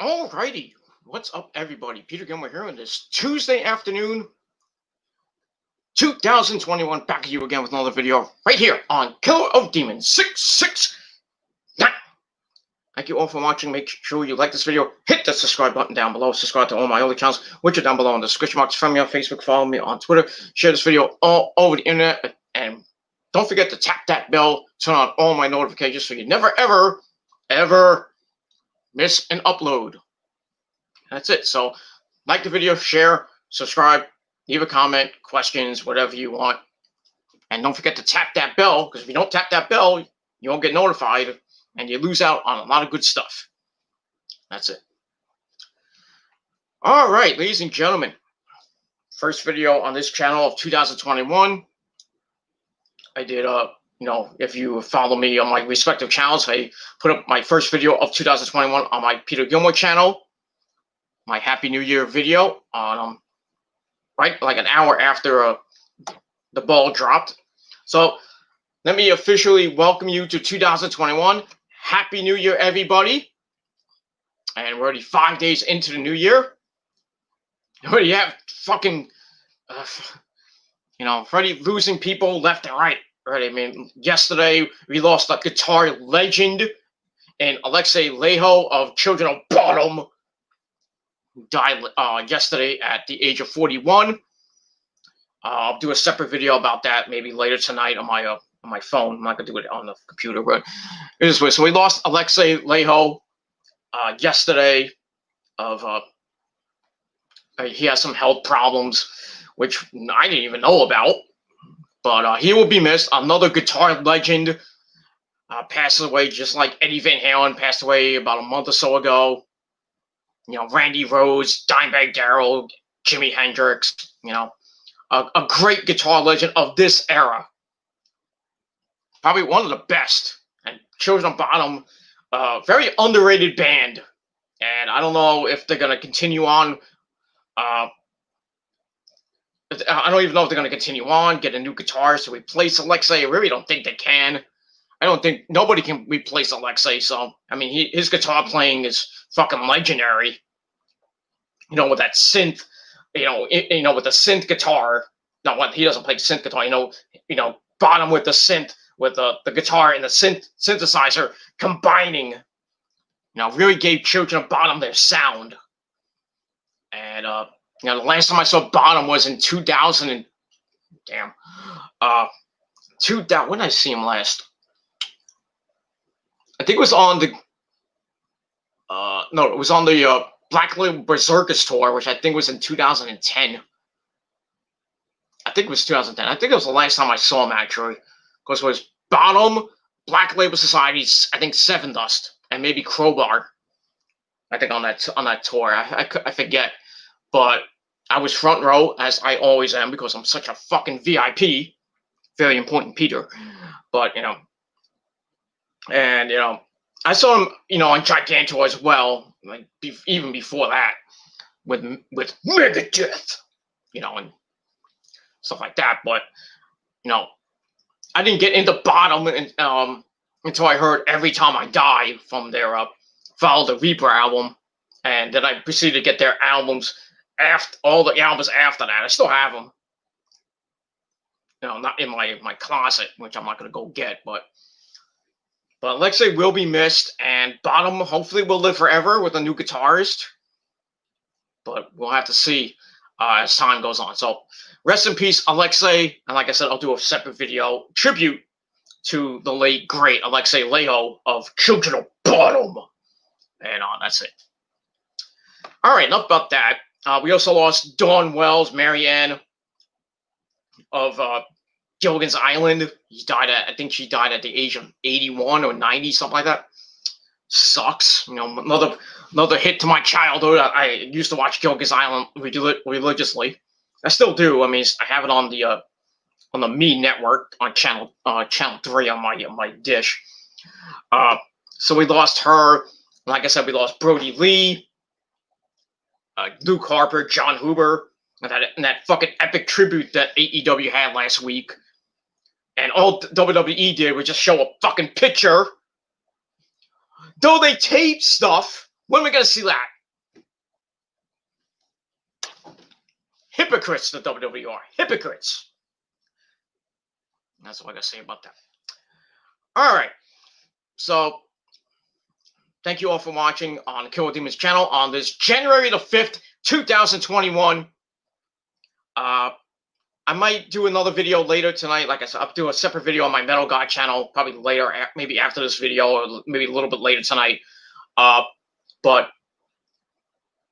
Alrighty, what's up, everybody? Peter Gilmore here on this Tuesday afternoon, 2021. Back at you again with another video right here on Killer of Demons 669. Thank you all for watching. Make sure you like this video. Hit the subscribe button down below. Subscribe to all my other channels, which are down below in the description box. Friend me on Facebook. Follow me on Twitter. Share this video all over the internet. And don't forget to tap that bell. Turn on all my notifications so you never, ever miss an upload. That's it. So like the video, share, subscribe, leave a comment, questions, whatever you want. And don't forget to tap that bell, because if you don't tap that bell, you won't get notified and you lose out on a lot of good stuff. That's it. All right, ladies and gentlemen. First video on this channel of 2021. I did, if you follow me on my respective channels, I put up my first video of 2021 on my Peter Gilmore channel. My Happy New Year video on right like an hour after the ball dropped. So let me officially welcome you to 2021. Happy New Year, everybody. And we're already 5 days into the new year. Already have fucking, already losing people left and right. Already, I mean, yesterday we lost a guitar legend in Alexei Leho of Children of Bottom, who died yesterday at the age of 41. I'll do a separate video about that maybe later tonight on my phone. I'm not gonna do it on the computer, but this way. So we lost Alexei Leho yesterday. He has some health problems, which I didn't even know about. But he will be missed. Another guitar legend passed away, just like Eddie Van Halen passed away about a month or so ago. Randy Rhoads, Dimebag Darrell, Jimi Hendrix, a great guitar legend of this era. Probably one of the best. And Children of Bottom, very underrated band. And I don't know if they're going to continue on. I don't even know if they're going to continue on, get a new guitarist to replace Alexei. I really don't think they can. I don't think nobody can replace Alexei. So, I mean, his guitar playing is fucking legendary. With that synth, with the synth guitar. Not what he doesn't play synth guitar. Bottom with the synth, with the guitar and the synthesizer combining. Really gave Children of Bottom their sound. And the last time I saw Bottom was in 2000 and when did I see him last? I think it was on the it was on the Black Label Berserkers tour, which I think was in 2010. I think it was 2010. I think it was the last time I saw him, actually, because it was Bottom, Black Label Society's, I think, Seven Dust, and maybe Crowbar. I think on that tour. I forget, but I was front row, as I always am, because I'm such a fucking VIP. Very important, Peter. But I saw him, on Gigantor as well, like even before that, with Megadeth, and stuff like that. But I didn't get into Bottom until I heard Every Time I Die from their Follow the Reaper album, and then I proceeded to get their albums all the albums after that. I still have them, not in my closet, which I'm not gonna go get, but Alexei will be missed, and Bottom hopefully will live forever with a new guitarist. But we'll have to see as time goes on. So rest in peace, Alexei. And like I said, I'll do a separate video tribute to the late, great Alexei Leho of Children of Bottom. And that's it. All right, enough about that. We also lost Dawn Wells, Marianne of Gilligan's Island. I think she died at the age of 81 or 90, something like that. Sucks. Another hit to my childhood. I used to watch Gilligan's Island religiously. I still do. I mean, I have it on the Me network on channel 3 on my dish. So we lost her. Like I said, we lost Brody Lee, Luke Harper, John Huber, and that fucking epic tribute that AEW had last week. And all WWE did was just show a fucking picture. Though they taped stuff, When are we gonna see that? Hypocrites, the WWE are. Hypocrites. That's what I gotta say about that. All right. So, thank you all for watching on Killer Demons channel on this January the 5th, 2021. I might do another video later tonight. Like I said, I'll do a separate video on my Metal God channel, probably later, maybe after this video, or maybe a little bit later tonight. But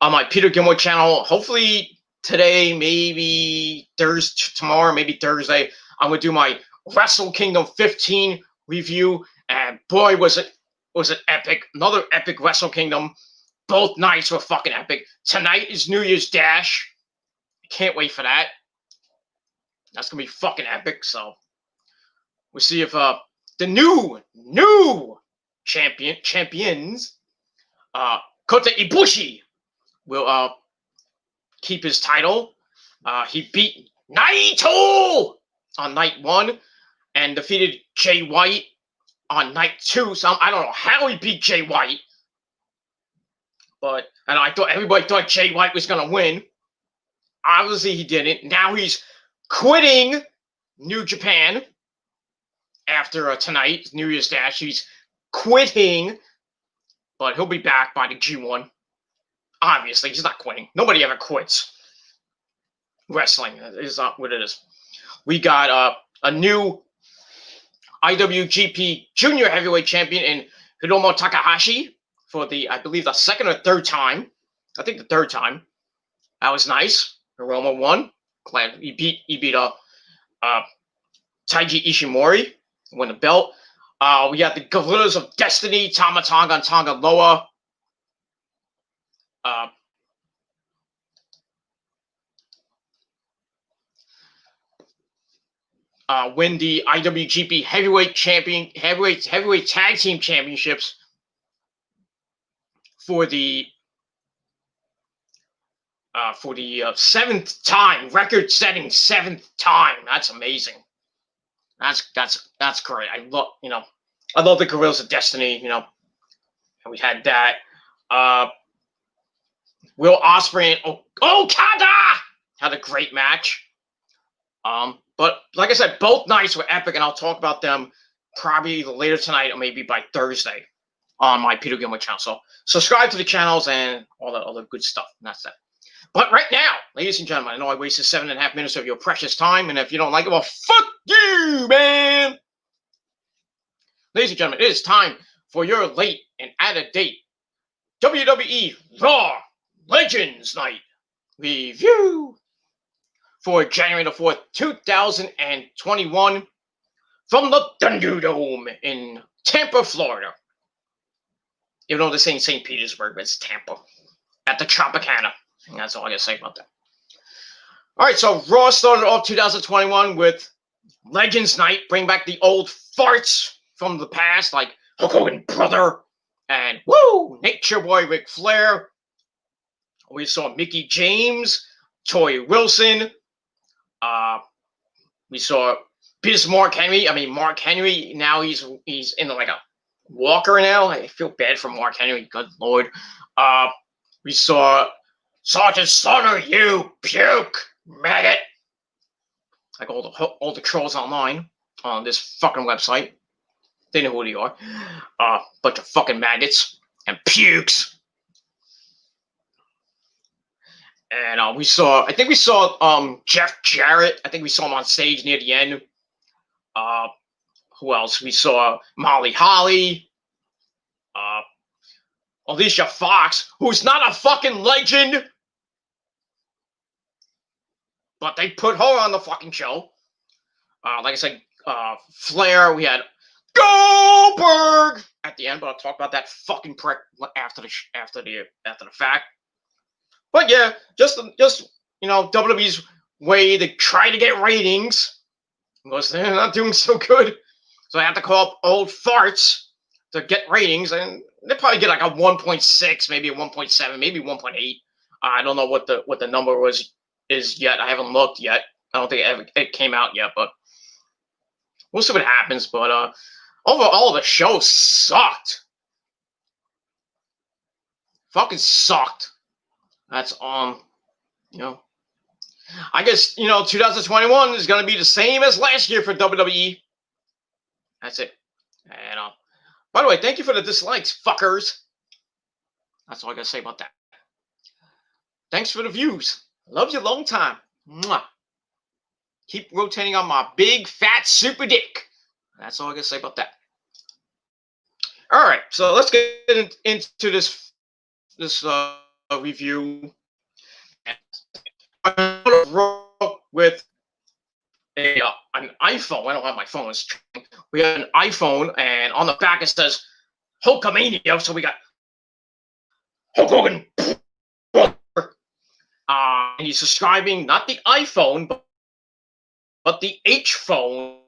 on my Peter Gilmore channel, hopefully today, maybe Thursday, tomorrow, maybe Thursday, I'm gonna do my Wrestle Kingdom 15 review. And boy, was it epic! Another epic Wrestle Kingdom. Both nights were fucking epic. Tonight is New Year's Dash. Can't wait for that. That's gonna be fucking epic. So we'll see if the new champions, Kota Ibushi, will keep his title. He beat Naito on night 1 and defeated Jay White on night 2. So I don't know how he beat Jay White, but I thought everybody thought Jay White was gonna win. Obviously, he didn't. Now he's quitting New Japan after tonight, New Year's Dash. He's quitting, but he'll be back by the G1. Obviously, he's not quitting. Nobody ever quits. Wrestling is not what it is. We got a new IWGP Junior Heavyweight Champion in Hiromu Takahashi for I believe the second or third time. I think the third time. That was nice. Hiromu won. Glad he beat Taiji Ishimori, win the belt. We got the Gorillas of Destiny, Tama Tonga and Tonga Loa. Win the IWGP Heavyweight Tag Team Championships for the 7th time, record-setting 7th time. That's amazing. That's great. I love the Gorillas of Destiny. And we had that. Will Ospreay and Okada had a great match. But like I said, both nights were epic, and I'll talk about them probably either later tonight or maybe by Thursday on my Peter Gilmore channel. So subscribe to the channels and all that other good stuff. And that's that. But right now, ladies and gentlemen, I know I wasted 7.5 minutes of your precious time, and if you don't like it, well, fuck you, man. Ladies and gentlemen, it is time for your late and out-of-date WWE Raw Legends Night review for January the 4th, 2021 from the Thunderdome in Tampa, Florida. Even though this ain't St. Petersburg, but it's Tampa at the Tropicana. And that's all I gotta say about that. All right, so Raw started off 2021 with Legends Night, bring back the old farts from the past, like Hulk Hogan Brother and Nature Boy Ric Flair. We saw Mickie James, Tori Wilson. We saw Mark Henry. Mark Henry, now he's in like a walker now. I feel bad for Mark Henry. Good Lord. We saw Sergeant Slaughter, you puke, maggot. Like all the trolls online on this fucking website. They know who they are. Bunch of fucking maggots and pukes. And I think we saw Jeff Jarrett. I think we saw him on stage near the end. Who else? We saw Molly Holly. Alicia Fox, who's not a fucking legend. But they put her on the fucking show. Like I said, Flair. We had Goldberg at the end, but I'll talk about that fucking prick after the fact. But yeah, just WWE's way to try to get ratings because they're not doing so good. So I have to call up old farts to get ratings, and they probably get like a 1.6, maybe a 1.7, maybe 1.8. I don't know what the number is yet. I haven't looked yet. I don't think it came out yet, but we'll see what happens. But overall, the show sucked. fucking sucked. That's you know. I guess 2021 is gonna be the same as last year for WWE. That's it. And by the way, thank you for the dislikes, fuckers. That's all I gotta say about that. Thanks for the views. Love you long time. Mwah. Keep rotating on my big fat super dick. That's all I gotta say about that. All right, so let's get into this review. I'm gonna roll with an iPhone. I don't have my phone. We have an iPhone, and on the back it says Hulkamania. So we got Hulk Hogan. And he's describing not the iPhone, but the H phone,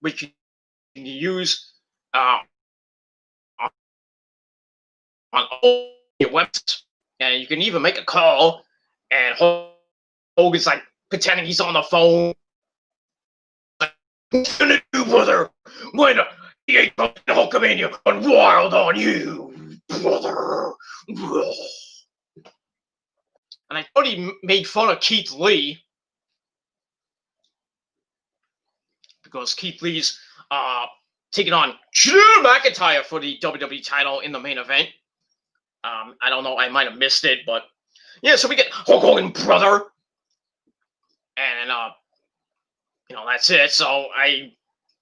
which you can use on all your websites. And you can even make a call, and Hogan's like pretending he's on the phone. Like, what you gonna do, brother? When the H phone Hulkamania gone wild on you, brother? And I thought he made fun of Keith Lee because Keith Lee's taking on Drew McIntyre for the WWE title in the main event. I don't know, I might have missed it, but yeah, so we get Hulk Hogan, brother. And that's it. So I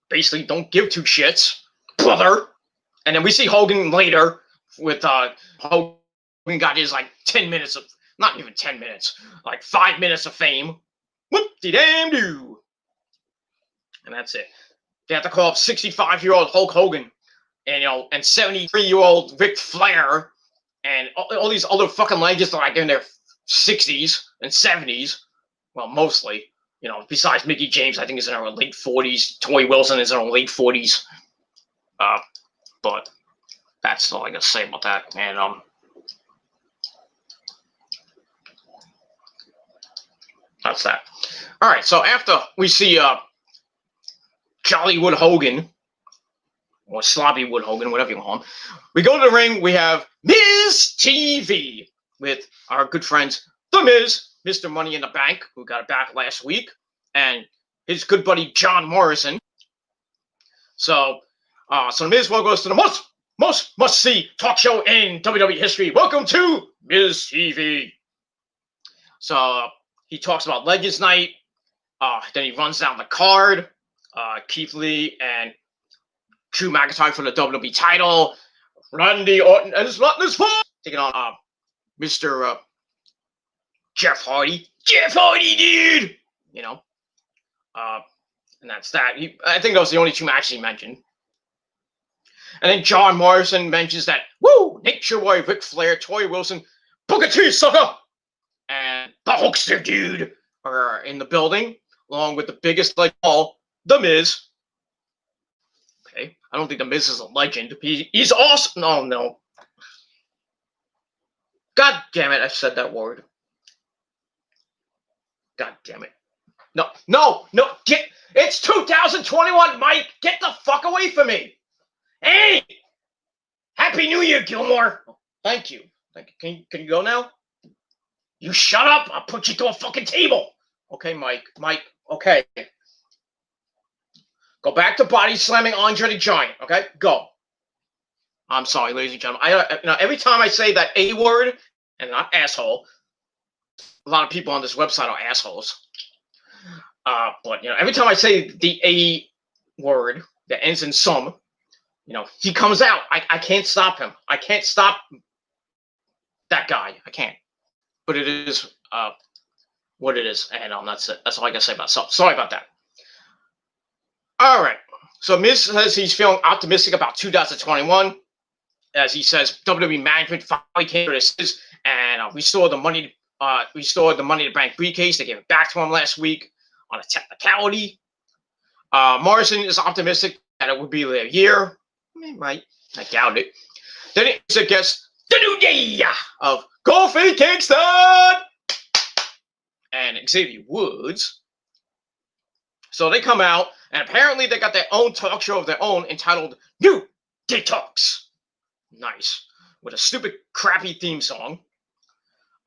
basically don't give two shits, brother. And then we see Hogan later with Hogan got his like 10 minutes of, not even 10 minutes, like 5 minutes of fame. Whoop-de-damn-do. And that's it. They have to call up 65-year-old Hulk Hogan and and 73-year-old Ric Flair and all these other fucking legends like in their 60s and 70s. Well, mostly. Besides Mickey James, I think is in her late 40s. Tori Wilson is in her late 40s. But that's all I gotta say about that. And that's that. All right, so after we see Jollywood Hogan, or Slobbywood Hogan, whatever you want, we go to the ring. We have Miz TV with our good friends, The Miz, Mr. Money in the Bank, who got it back last week, and his good buddy John Morrison. So The Miz goes to the most must-see talk show in WWE history. Welcome to Miz TV. So he talks about Legends Night. Then he runs down the card. Keith Lee and Drew McIntyre for the WWE title. Randy Orton and his Ruthless Foot taking on Mr. Jeff Hardy. Jeff Hardy, dude! And that's that. I think that was the only two matches he mentioned. And then John Morrison mentions that, woo, Nature Boy, Ric Flair, Tori Wilson, Booker T, sucker, and the Hulkster dude are in the building, along with the biggest leg all, The Miz. Okay, I don't think The Miz is a legend. He's awesome. No. God damn it, I said that word. God damn it. No, it's 2021, Mike. Get the fuck away from me. Hey! Happy New Year, Gilmore. Thank you. Can you go now? You shut up. I'll put you to a fucking table. Okay, Mike, okay. Go back to body slamming Andre the Giant, okay? Go. I'm sorry, ladies and gentlemen. Every time I say that A word, and not asshole, a lot of people on this website are assholes. But every time I say the A word that ends in some, he comes out. I can't stop him. I can't stop that guy. I can't. But it is what it is, and that's it. That's all I gotta say about it. So sorry about that. All right. So Miz says he's feeling optimistic about 2021, as he says WWE management finally came to this, and we saw the money. We saw the Money in the Bank briefcase. They gave it back to him last week on a technicality. Morrison is optimistic that it would be their year. Right. I doubt it. Then it's, I guess, the new day of Kofi Kingston and Xavier Woods. So they come out, and apparently they got their own talk show of their own entitled New Detox. Nice. with a stupid, crappy theme song.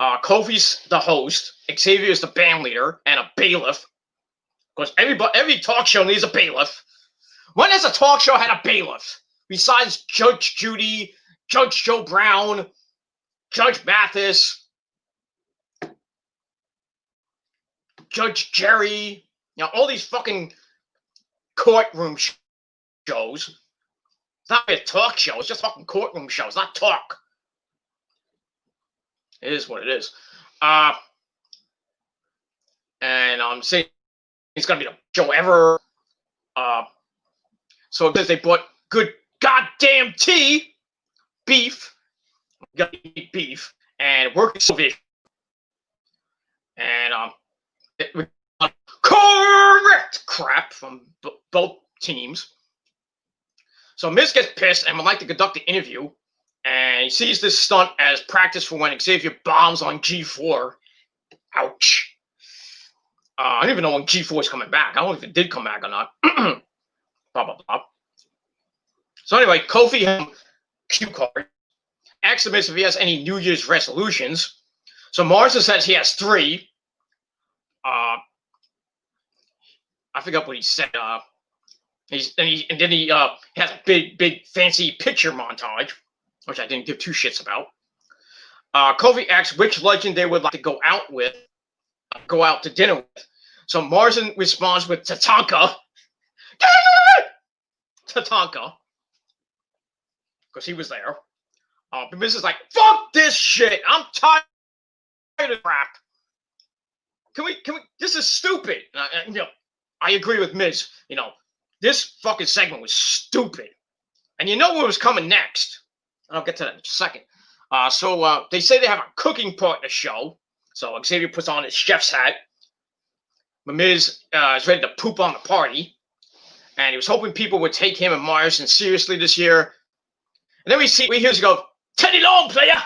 Kofi's the host. Xavier's the band leader and a bailiff. Because every talk show needs a bailiff. When has a talk show had a bailiff? Besides Judge Judy, Judge Joe Brown, Judge Mathis, Judge Jerry, all these fucking courtroom shows. It's not a talk show. It's just fucking courtroom shows, not talk. It is what it is. And I'm saying it's gonna be the show ever. So because they bought good goddamn beef, gotta eat beef, and working television, and correct crap from both teams. So Miz gets pissed and would like to conduct the interview, and he sees this stunt as practice for when Xavier bombs on G4. Ouch. I don't even know when G4 is coming back. I don't know if it did come back or not. Blah, blah, blah. So anyway, Kofi has a cue card. Asks the Miz if he has any New Year's resolutions. So Morrison says he has 3. I forgot what he said. And then he has a big fancy picture montage, which I didn't give 2 shits about. Kofi asks which legend they would like to go out to dinner with. So Morrison responds with Tatanka. Tatanka. Because he was there. But Miz is like, fuck this shit. I'm tired of crap. Can we, this is stupid. I agree with Miz. This fucking segment was stupid. And you know what was coming next. I'll get to that in a second. So they say they have a cooking part in the show. So Xavier puts on his chef's hat. Miz is ready to poop on the party. And he was hoping people would take him and Morrison seriously this year. And then we hear him go, Teddy Long, player!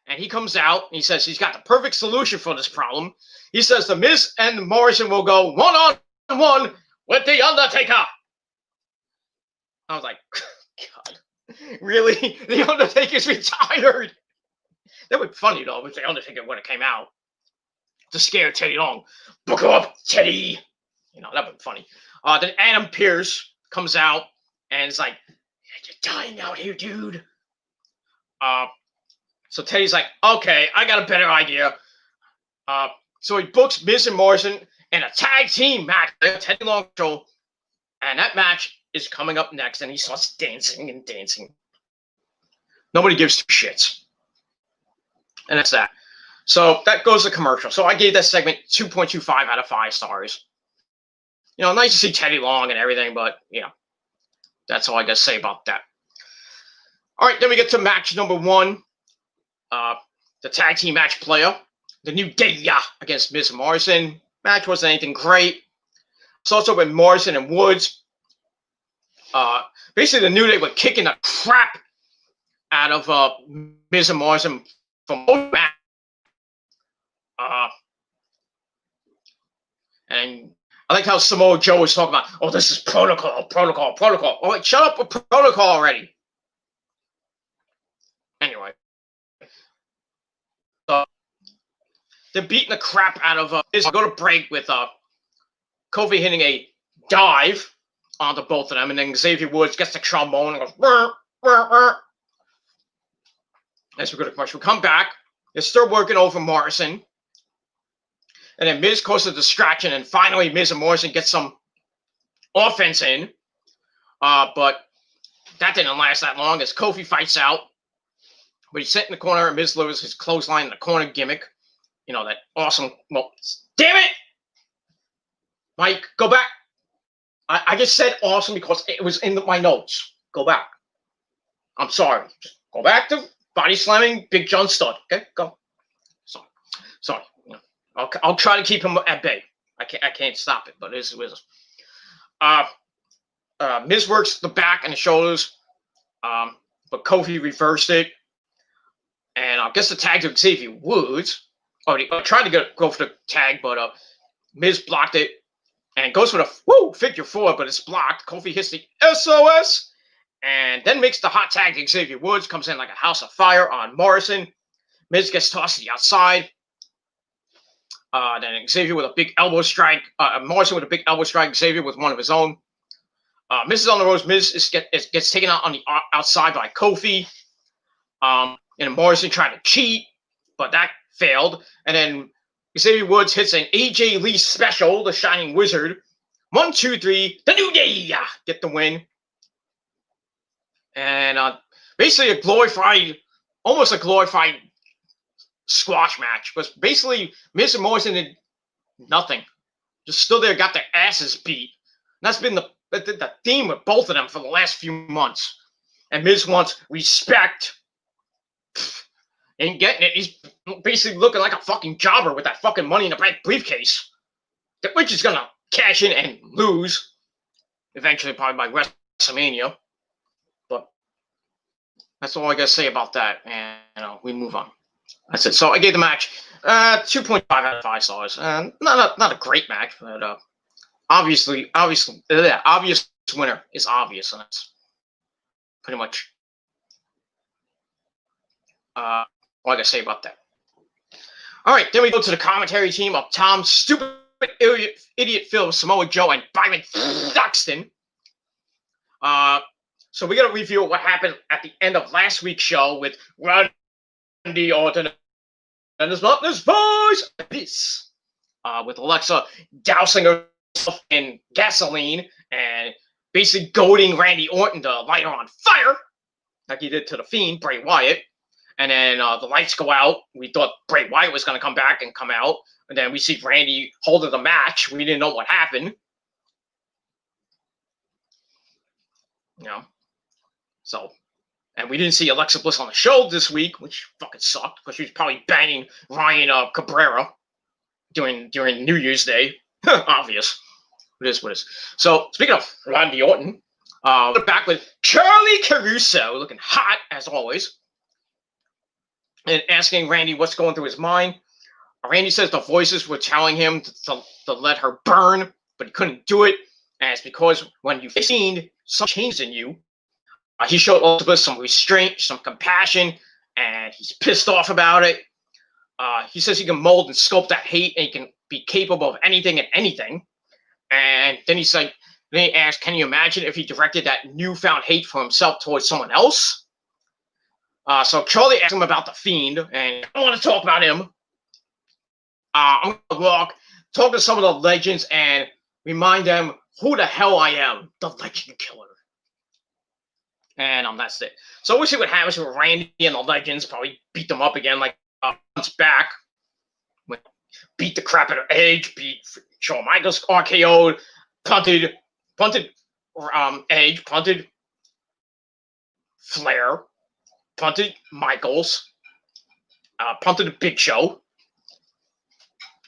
And he comes out and he says he's got the perfect solution for this problem. He says the Miz and Morrison will go one-on-one with The Undertaker. I was like, God, really? The Undertaker's retired? That would be funny, though, if The Undertaker would have came out to scare Teddy Long. Book up, Teddy! That would be funny. Then Adam Pearce comes out and it's like, you're dying out here, dude. So Teddy's like, okay, I got a better idea. So he books Miz and Morrison in a tag team match, Teddy Long show, and that match is coming up next, and he starts dancing and dancing. Nobody gives 2 shits. And that's that. So that goes to commercial. So I gave that segment 2.25 out of 5 stars. Nice to see Teddy Long and everything, but, that's all I got to say about that. All right, then we get to match number 1. The tag team match player. The New Day against Miz and Morrison. Match wasn't anything great. It's also with Morrison and Woods. Basically, the New Day were kicking the crap out of Miz and Morrison from both matches. And I like how Samoa Joe was talking about, oh, this is protocol. Oh, wait, shut up with protocol already. Anyway. They're beating the crap out of Miz. I'll go to break with Kofi hitting a dive onto both of them, and then Xavier Woods gets the trombone and goes, burr, burr, burr. As we go to commercial, we come back. They're still working over Morrison. And then Miz causes a distraction, and finally Miz and Morrison get some offense in. But that didn't last that long as Kofi fights out. But he's sent in the corner, and Miz loses his clothesline in the corner gimmick. That awesome. Well, damn it! Mike, go back. I just said awesome because it was in my notes. Go back. I'm sorry. Just go back to body slamming Big John Studd. Okay, go. Sorry. I'll try to keep him at bay. I can't stop it, but it is with us. Miz works the back and the shoulders, but Kofi reversed it. And I guess the tag to Xavier Woods. He tried to go for the tag, but Miz blocked it and goes for the figure 4, but it's blocked. Kofi hits the SOS, and then makes the hot tag to Xavier Woods, comes in like a house of fire on Morrison. Miz gets tossed to the outside. Then Xavier with a big elbow strike. Morrison with a big elbow strike. Xavier with one of his own. Miz is on the ropes. Miz gets taken out on the outside by Kofi. And Morrison tried to cheat, but that failed. And then Xavier Woods hits an AJ Lee special, the Shining Wizard. 1, 2, 3, the New Day get the win. And basically almost a glorified squash match. Because basically, Miz and Morrison did nothing. Just stood there, got their asses beat. And that's been the theme with both of them for the last few months. And Miz wants respect. Ain't getting it. He's basically looking like a fucking jobber with that fucking Money in the Bank briefcase. Which is going to cash in and lose. Eventually, probably by WrestleMania. But that's all I got to say about that. And we move on. That's it. So I gave the match 2.5 out of 5 stars. Not a great match, but obviously, the obvious winner is obvious, and that's pretty much all I gotta say about that. All right, then we go to the commentary team of Tom Stupid Idiot Phil, Samoa Joe, and Byron Thuxton. So we gotta review what happened at the end of last week's show with Randy Orton and his voice. This with Alexa dousing herself in gasoline and basically goading Randy Orton to light her on fire, like he did to the Fiend, Bray Wyatt. And then the lights go out. We thought Bray Wyatt was going to come back and come out. And then we see Randy holding the match. We didn't know what happened. So, and we didn't see Alexa Bliss on the show this week, which fucking sucked, because she was probably banging Ryan Cabrera during New Year's Day. Obvious. It is what it is. So, speaking of Randy Orton, we're back with Charlie Caruso, looking hot, as always, and asking Randy what's going through his mind. Randy says the voices were telling him to let her burn, but he couldn't do it. And it's because when you've seen some change in you, he showed Elizabeth some restraint, some compassion, and he's pissed off about it. He says he can mold and sculpt that hate, and he can be capable of anything and anything. And then he's like, then he asked, can you imagine if he directed that newfound hate for himself towards someone else? So Charlie asked him about the Fiend, and I want to talk about him. I'm going to talk to some of the legends and remind them who the hell I am, the Legend Killer. And that's it. So we'll see what happens with Randy and the Legends. Probably beat them up again like months back. Beat the crap out of Edge, beat Shawn Michaels, RKO'd, punted Edge, punted Flair, punted Michaels, punted the Big Show,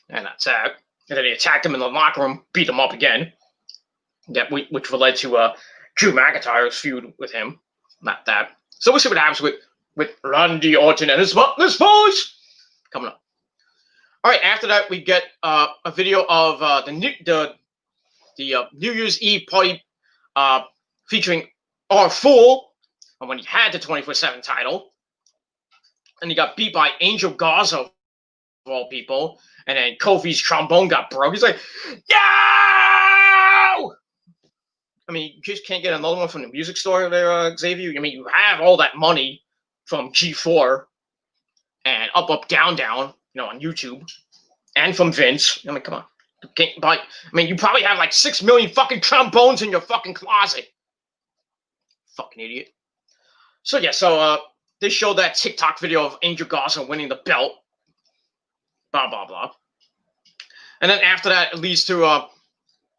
and that's that. And then he attacked him in the locker room, beat him up again, which led to Drew McIntyre's feud with him. Not that. So we'll see what happens with Randy Orton and his voice coming up. All right, after that, we get a video of the New Year's Eve party featuring R-Fool when he had the 24/7 title. And he got beat by Angel Garza, of all people. And then Kofi's trombone got broke. He's like, no! I mean, you just can't get another one from the music store there, Xavier. I mean, you have all that money from G4 and Up, Down, Down, on YouTube, and from Vince. I mean, come on. You probably have like 6 million fucking trombones in your fucking closet. Fucking idiot. So, yeah, they showed that TikTok video of Angel Garza winning the belt. Blah, blah, blah. And then after that, it leads to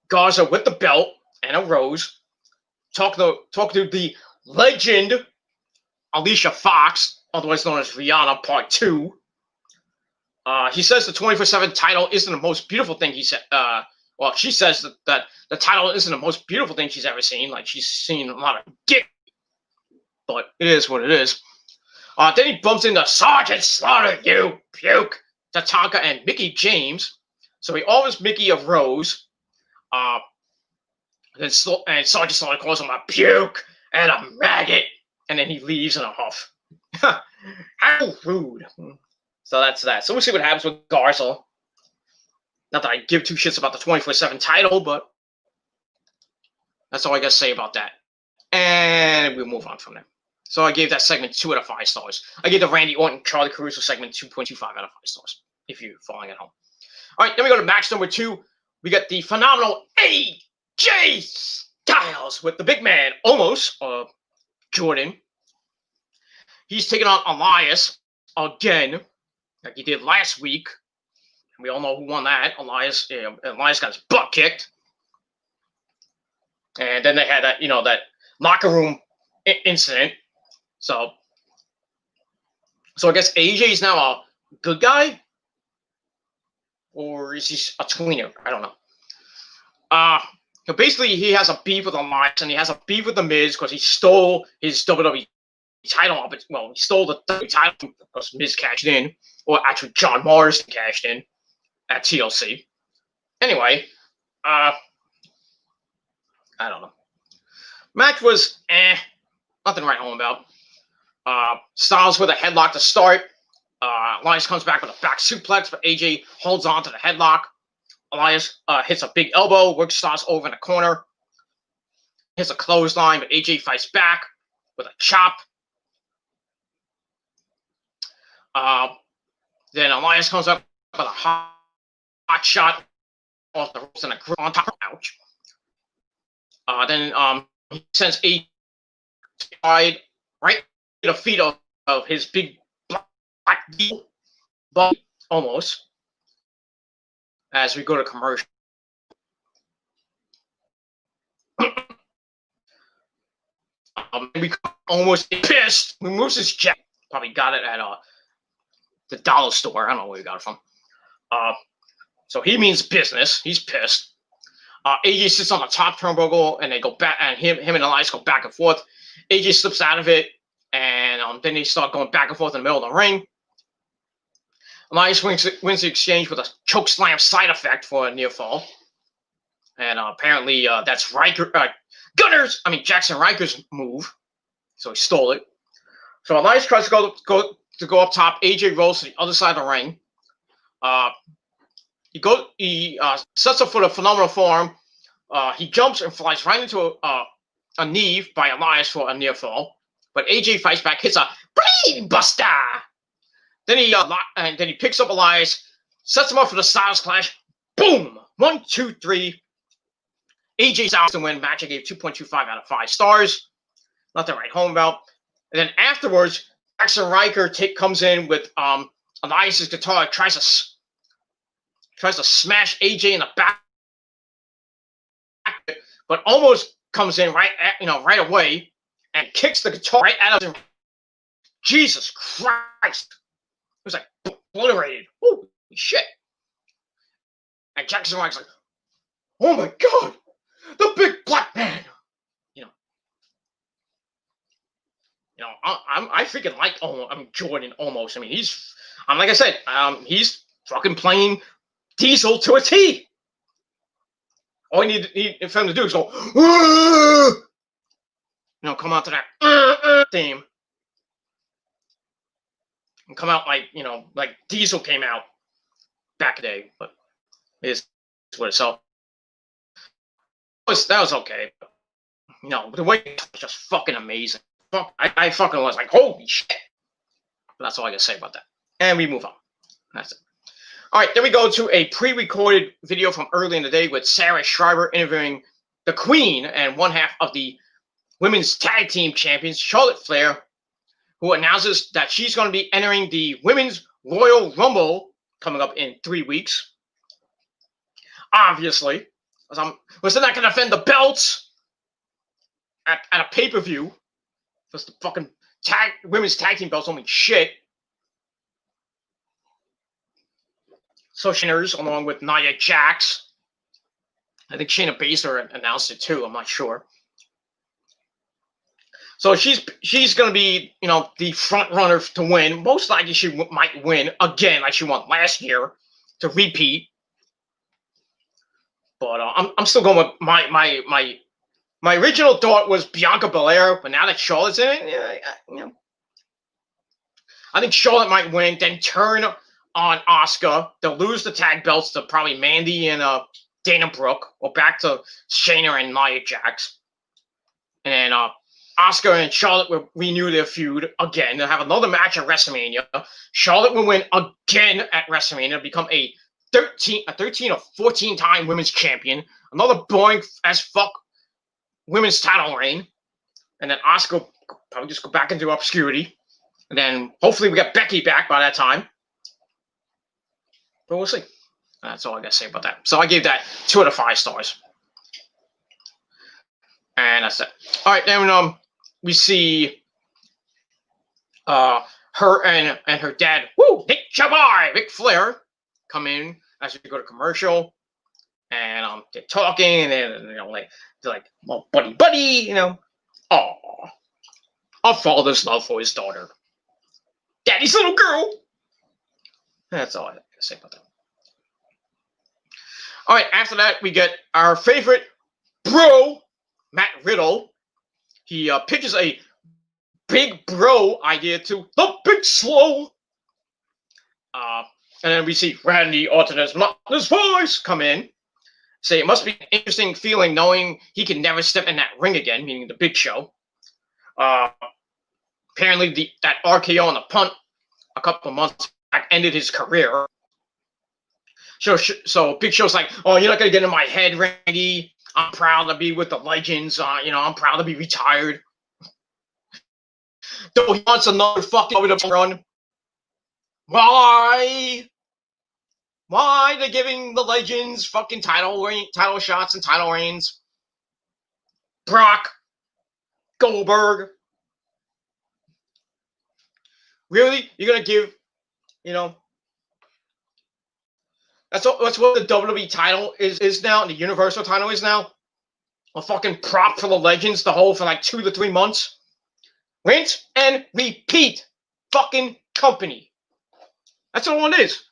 Garza with the belt and a rose. Talk to the legend, Alicia Fox, otherwise known as Rihanna, Part 2. He says the 24/7 title isn't the most beautiful thing she says that the title isn't the most beautiful thing she's ever seen. Like, she's seen a lot of dick. But it is what it is. Then he bumps into Sergeant Slaughter, you puke, Tatanka, and Mickey James. So he offers Mickey a rose. And Sergeant Slaughter calls him a puke. and a maggot, and then he leaves in a huff. How rude. So that's that. So we'll see what happens with Garza. Not that I give two shits about the 24/7 title, but that's all I got to say about that. And we'll move on from there. So I gave that segment 2 out of 5 stars. I gave the Randy Orton Charlie Caruso segment 2.25 out of 5 stars, if you're following at home. All right, then we go to match number 2. We got the phenomenal AJ Styles with the big man, almost, Jordan. He's taking on Elias again, like he did last week. We all know who won that. Elias got his butt kicked. And then they had that, that locker room incident. So I guess AJ is now a good guy, or is he a tweener? I don't know. Basically, he has a beef with Elias, and he has a beef with the Miz because he stole his WWE title. Well, he stole the WWE title because Miz cashed in, or actually John Morrison cashed in at TLC. Anyway, I don't know. Match was nothing to write home about. Styles with a headlock to start. Elias comes back with a back suplex, but AJ holds on to the headlock. Elias hits a big elbow, works Styles over in the corner. Hits a clothesline, but AJ fights back with a chop. Then Elias comes up with a hot shot off the ropes and a grip on top. Ouch. Then he sends AJ right to the feet of his big black but almost. As we go to commercial. We almost pissed. We moves his jacket. Probably got it at the dollar store. I don't know where he got it from. So he means business. He's pissed. AJ sits on the top turnbuckle, and they go back, and him and Elias go back and forth. AJ slips out of it, and then they start going back and forth in the middle of the ring. Elias wins the exchange with a choke slam side effect for a near fall. And apparently that's Jackson Riker's move. So he stole it. So Elias tries to go up top. AJ rolls to the other side of the ring. He sets up for the phenomenal forearm. He jumps and flies right into a knee by Elias for a near fall. But AJ fights back, hits a brain buster. Then he picks up Elias, sets him up for the Styles Clash. Boom! 1, 2, 3. AJ Styles to win. Match I gave 2.25 out of 5 stars. Nothing to write home about. And then afterwards, Jackson Riker comes in with Elias's guitar, tries to smash AJ in the back, but almost comes in right away and kicks the guitar right out of him. Jesus Christ! It was like obliterated. Holy shit! And Jackson Riker's like, "Oh my God, the big black man!" I freaking like Jordan almost. I mean, like I said, he's fucking playing Diesel to a T. All you need for him to do is go, come out to that theme. And come out like Diesel came out back in the day, but it's what it's so. That was okay. The way it was just fucking amazing. I fucking was like, holy shit. But that's all I gotta say about that. And we move on. That's it. All right, then we go to a pre-recorded video from early in the day with Sarah Schreiber interviewing the Queen and one half of the Women's Tag Team Champions, Charlotte Flair, who announces that she's going to be entering the Women's Royal Rumble coming up in 3 weeks. Obviously. Was not going to defend the belts at a pay-per-view. Because the fucking women's tag team belts don't mean shit. So Shinners, along with Nia Jax. I think Shayna Baszler announced it too. I'm not sure. So she's going to be, the front runner to win. Most likely she might win again, like she won last year, to repeat. But I'm still going with my My original thought was Bianca Belair, but now that Charlotte's in it, I think Charlotte might win, then turn on Asuka. They'll lose the tag belts to probably Mandy and Dana Brooke, or back to Shayna and Nia Jax. And then Asuka and Charlotte will renew their feud again. They'll have another match at WrestleMania. Charlotte will win again at WrestleMania, become a 13 or 14-time women's champion. Another boring as fuck women's title reign. And then Asuka will probably just go back into obscurity. And then hopefully we get Becky back by that time. But we'll see. That's all I got to say about that. So I gave that 2 out of 5 stars. And that's it. All right, then we see her and her dad, Nick Chabai, Ric Flair, come in as we go to commercial. And they're talking, and they're like, well, buddy, oh, a father's love for his daughter. Daddy's little girl. That's all I got to say about that. All right, after that, we get our favorite bro, Matt Riddle. He pitches a big bro idea to the Big Slow. And then we see Randy Orton's monotonous voice come in. Say it must be an interesting feeling knowing he can never step in that ring again, meaning the Big Show. Apparently, that RKO on the punt a couple of months back ended his career. So Big Show's like, oh, you're not going to get in my head, Randy. I'm proud to be with the legends. I'm proud to be retired. Though he wants another fucking WWE run. Why? Why they're giving the legends fucking title shots and title reigns? Brock, Goldberg. Really? You're gonna give, that's what the WWE title is now, the Universal title is now? A fucking prop for the legends to hold for like 2 to 3 months? Rinse and repeat. Fucking company. That's all it is.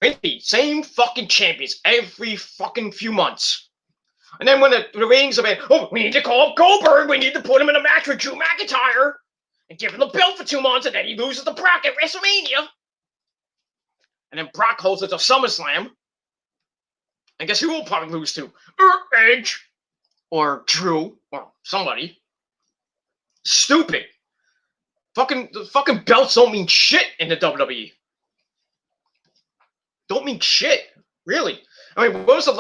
Repeat. Same fucking champions every fucking few months. And then when the ratings are bad, we need to call up Goldberg. We need to put him in a match with Drew McIntyre and give him the belt for 2 months, and then he loses to Brock at WrestleMania. And then Brock holds it to SummerSlam. And guess who will probably lose to? Edge. Or Drew. Or somebody. Stupid. The fucking belts don't mean shit in the WWE. Don't mean shit. Really. I mean, what was the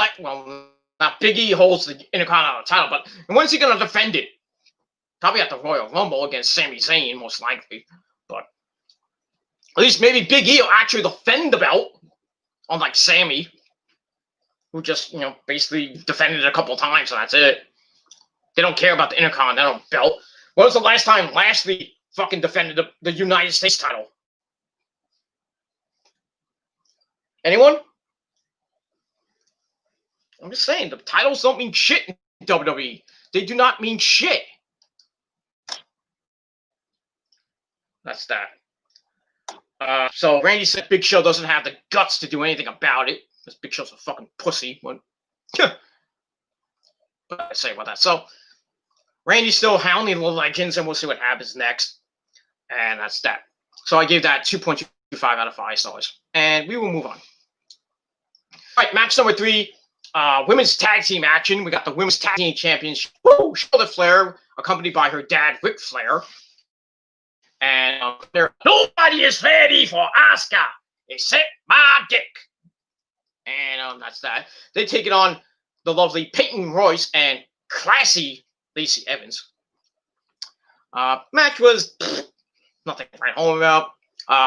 now Big E holds the Intercontinental title, but when's he going to defend it? Probably at the Royal Rumble against Sami Zayn, most likely. But at least maybe Big E will actually defend the belt, unlike Sami, who just, basically defended it a couple times, and that's it. They don't care about the Intercontinental belt. When was the last time Lashley fucking defended the United States title? Anyone? I'm just saying, the titles don't mean shit in WWE. They do not mean shit. That's that. So Randy said Big Show doesn't have the guts to do anything about it. This Big Show's a fucking pussy. What I say about that? So Randy's still hounding the legends, and we'll see what happens next. And that's that. So I gave that 2.25 out of 5 stars. And we will move on. All right, match number 3. Women's tag team action. We got the women's tag team champions. Charlotte Flair, accompanied by her dad, Ric Flair. And nobody is ready for Asuka except my dick. And that's that. They take it on the lovely Peyton Royce and classy Lacey Evans. Match was nothing to write home about.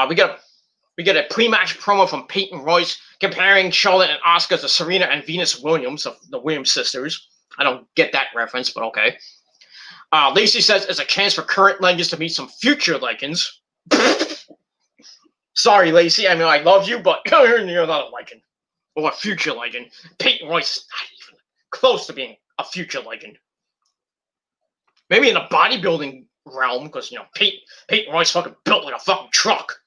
We get a pre-match promo from Peyton Royce comparing Charlotte and Asuka to Serena and Venus Williams of the Williams sisters. I don't get that reference, but okay. Lacey says it's a chance for current legends to meet some future legends. Sorry, Lacey. I mean, I love you, but you're not a legend. Or a future legend. Peyton Royce is not even close to being a future legend. Maybe in a bodybuilding realm, because, Peyton Royce fucking built like a fucking truck.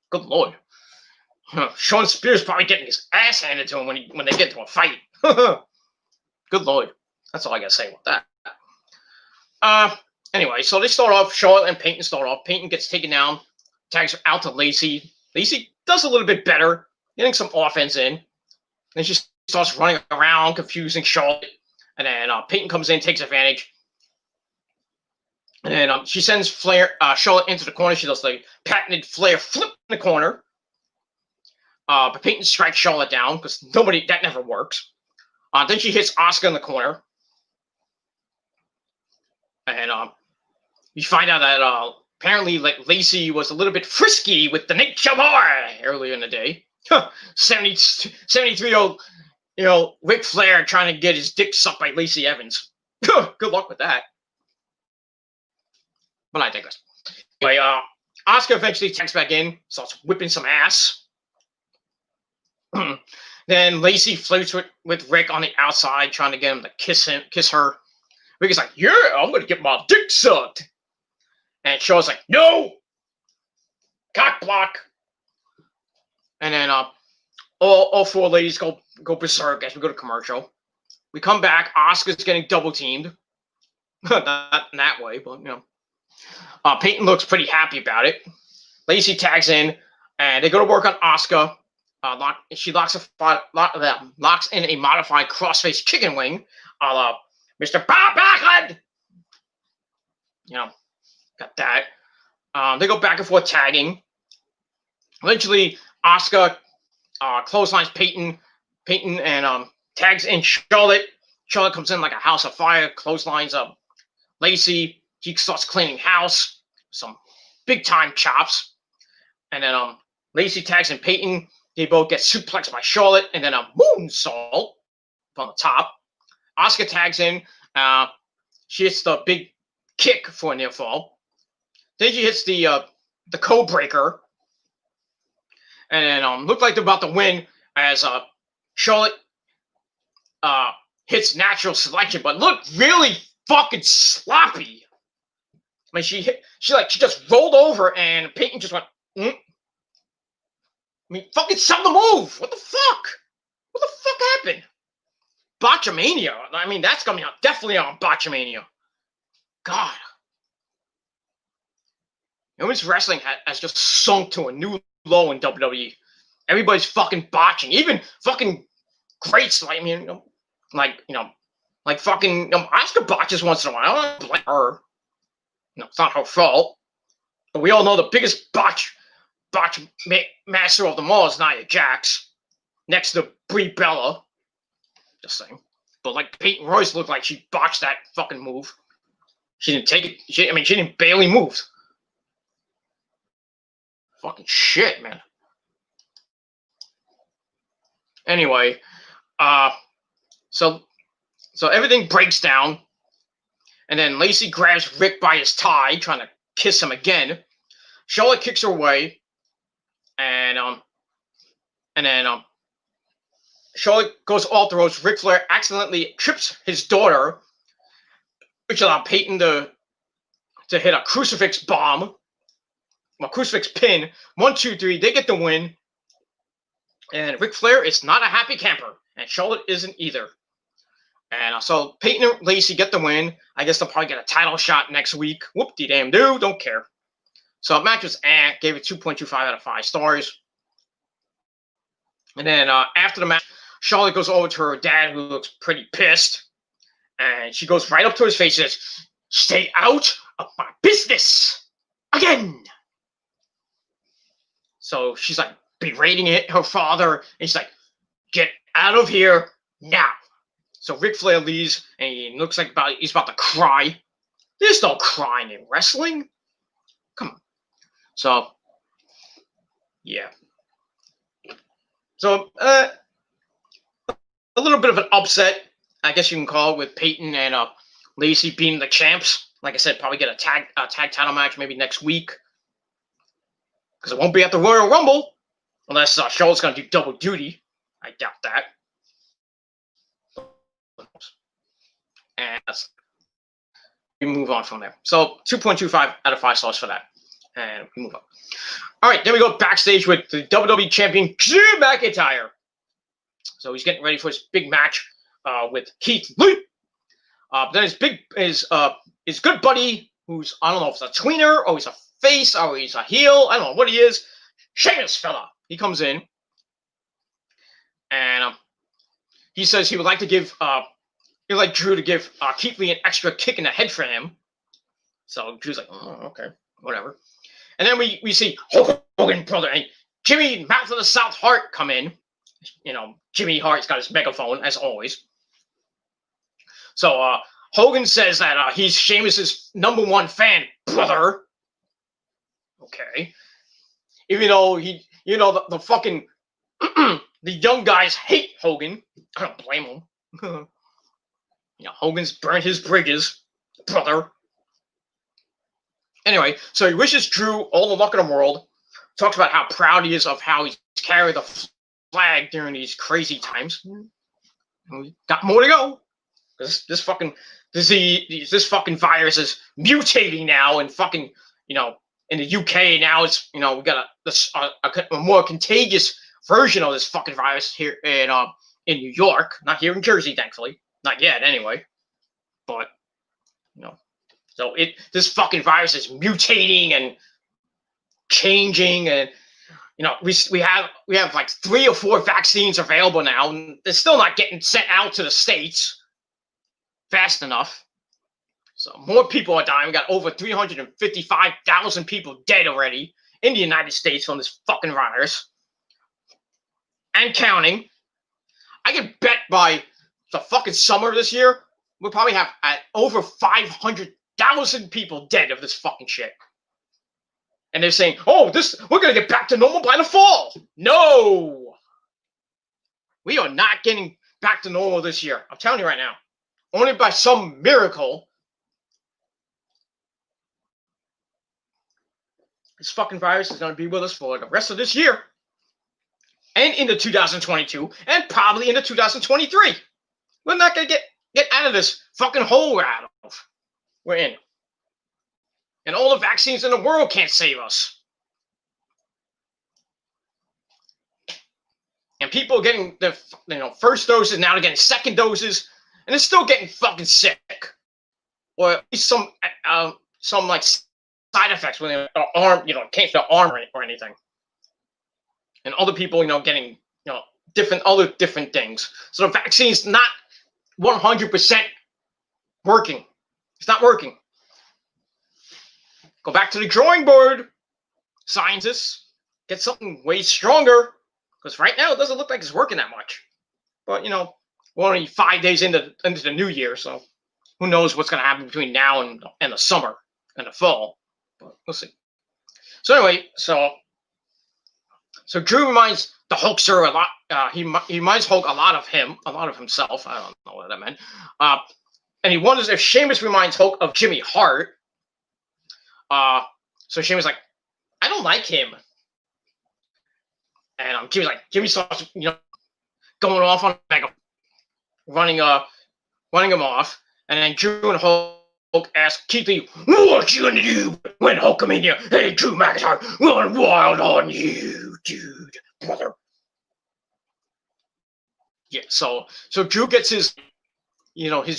Good lord. Sean Spears probably getting his ass handed to him when they get into a fight. Good lord. That's all I gotta say about that. Anyway, so they start off. Charlotte and Peyton start off. Peyton gets taken down, tags her out to Lacey. Lacey does a little bit better, getting some offense in. Then she starts running around, confusing Charlotte. And then Peyton comes in, takes advantage. And then she sends Charlotte into the corner. She does the patented Flair flip in the corner. But Peyton strikes Charlotte down because that never works. Then she hits Asuka in the corner. And you find out that apparently Lacey was a little bit frisky with the Nick Jamar earlier in the day. 73-year-old, Ric Flair trying to get his dick sucked by Lacey Evans. Good luck with that. But I digress. Anyway, Asuka eventually tags back in, starts whipping some ass. Then Lacey flirts with Rick on the outside, trying to get him to kiss her. Rick is like, yeah, I'm going to get my dick sucked. And Shaw's like, no! Cock block. And then all four ladies go berserk as we go to commercial. We come back. Asuka's getting double teamed. Not in that way, but Peyton looks pretty happy about it. Lacey tags in, and they go to work on Asuka. She locks in a modified crossface chicken wing, a la Mr. Bob Backlund. Got that. They go back and forth tagging. Eventually, Asuka clotheslines Peyton and tags in Charlotte. Charlotte comes in like a house of fire, clotheslines Lacey. She starts cleaning house, some big time chops, and then Lacey tags in Peyton. They both get suplexed by Charlotte, and then a moonsault on the top. Asuka tags in. She hits the big kick for a near fall. Then she hits the code breaker, and then looked like they're about to win as Charlotte hits natural selection, but looked really fucking sloppy. I mean, she just rolled over, and Peyton just went. I mean, fucking sell the move. What the fuck? What the fuck happened? Botchamania. I mean, that's coming up definitely on Botchamania. God. Women's wrestling has just sunk to a new low in WWE. Everybody's fucking botching. Even fucking greats like fucking Asuka botches once in a while. I don't blame her. It's not her fault. But we all know the biggest botch master of them all is Nia Jax, next to Brie Bella. Just saying. But Peyton Royce looked like she botched that fucking move. She didn't take it. She didn't barely move. Fucking shit, man. Anyway, so everything breaks down, and then Lacey grabs Rick by his tie, trying to kiss him again. Charlotte kicks her away, and then Charlotte goes off the ropes. Ric Flair accidentally trips his daughter, which allowed Peyton to hit a crucifix bomb, a crucifix pin. 1, 2, 3. They get the win. And Ric Flair is not a happy camper, and Charlotte isn't either. And so Peyton and Lacey get the win. I guess they'll probably get a title shot next week. Whoop-de-damn-do. Don't care. So match was gave it 2.25 out of 5 stars. And then after the match, Charlotte goes over to her dad, who looks pretty pissed. And she goes right up to his face and says, "Stay out of my business again." So she's like berating her father. And she's like, "Get out of here now." So Ric Flair leaves, and he looks like he's about to cry. There's no crying in wrestling. Come on. So, yeah. So, a little bit of an upset, I guess you can call it, with Peyton and Lacey being the champs. Like I said, probably get a tag title match maybe next week. Because it won't be at the Royal Rumble. Unless Charlotte's going to do double duty. I doubt that. And we move on from there. So 2.25 out of 5 stars for that. And we move on. All right, then we go backstage with the WWE Champion, Drew McIntyre. So he's getting ready for his big match with Keith Lee. Then his his good buddy, who's, I don't know if it's a tweener or he's a face or he's a heel. I don't know what he is. Sheamus fella. He comes in and he says he would like to give, he'd like Drew to give Keith Lee an extra kick in the head for him. So Drew's like, oh, okay, whatever. And then we see Hulk Hogan, brother, and Jimmy Mouth of the South Hart come in. You know, Jimmy Hart's got his megaphone, as always. So Hogan says that he's Sheamus's #1 fan, brother. Okay. Even though the fucking the young guys hate Hogan. I don't blame him. You know, Hogan's burned his bridges, brother. Anyway, so he wishes Drew all the luck in the world. Talks about how proud he is of how he's carried the flag during these crazy times. And we got more to go. This fucking disease, this fucking virus is mutating now, and fucking, you know, in the UK now it's, you know, we got a more contagious version of this fucking virus here in New York, not here in Jersey, thankfully, not yet anyway. But you know, so this fucking virus is mutating and changing, and you know, we have like 3 or 4 vaccines available now, and they're still not getting sent out to the States fast enough. So more people are dying. We got over 355,000 people dead already in the United States from this fucking virus. And counting. I can bet by the fucking summer of this year, we'll probably have over 500,000 people dead of this fucking shit. And they're saying, oh, we're going to get back to normal by the fall. No! We are not getting back to normal this year. I'm telling you right now. Only by some miracle. This fucking virus is going to be with us for the rest of this year. And into 2022. And probably into 2023. We're not going to get out of this fucking hole we're in. And all the vaccines in the world can't save us. And people are getting the first doses, now they're getting second doses, and they're still getting fucking sick. Or at least some like side effects when their arm, can't feel arm or anything. And other people, getting different things. So the vaccine's not 100% working. It's not working. Go back to the drawing board, scientists. Get something way stronger. Because right now it doesn't look like it's working that much. But, we're only 5 days into the new year, so who knows what's going to happen between now and the summer and the fall. But we'll see. So anyway, so Drew reminds the Hulkster a lot. He reminds Hulk a lot of himself. I don't know what that meant. And he wonders if Sheamus reminds Hulk of Jimmy Hart. So Sheamus like, I don't like him. And Jimmy starts, going off on running him off. And then Drew and Hulk ask Keith Lee, what you gonna do when Hulk come in here? Hey, Drew McIntyre, run wild on you, dude, brother. Yeah, so Drew gets his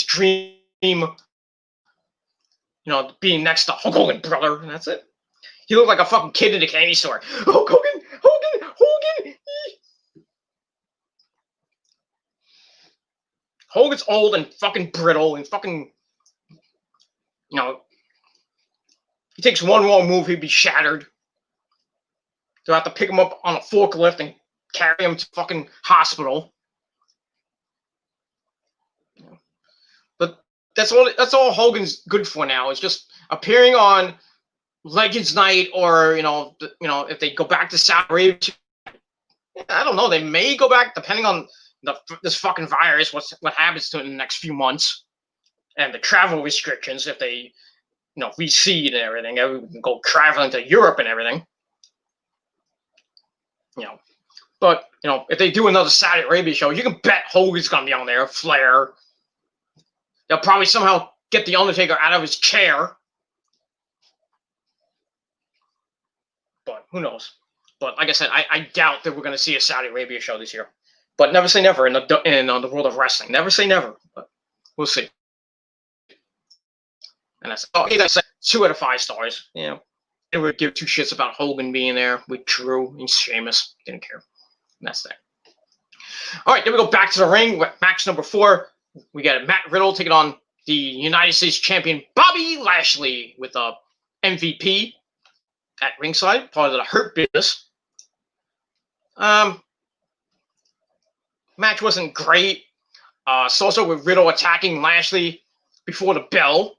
dream, being next to Hulk Hogan, brother, and that's it. He looked like a fucking kid in a candy store. Hulk Hogan. Hogan's old and fucking brittle and fucking, he takes one wrong move, he'd be shattered. They'll have to pick him up on a forklift and carry him to fucking hospital. But that's all Hogan's good for now. Is just appearing on Legends Night, or if they go back to Saudi Arabia, I don't know. They may go back depending on this fucking virus. What happens to it in the next few months, and the travel restrictions. If they, recede and everything, everyone can go traveling to Europe and everything. But if they do another Saudi Arabia show, you can bet Hogan's gonna be on there. Flair. They'll probably somehow get the Undertaker out of his chair. But who knows? But like I said, I doubt that we're going to see a Saudi Arabia show this year. But never say never in the world of wrestling. Never say never. But we'll see. And that's like 2 out of 5 stars. You know, didn't really give 2 shits about Hogan being there with Drew and Sheamus. Didn't care. And that's that. All right, then we go back to the ring. Match number 4. We got Matt Riddle taking on the United States champion Bobby Lashley with a MVP at ringside, part of the Hurt Business. Match wasn't great. It's also with Riddle attacking Lashley before the bell.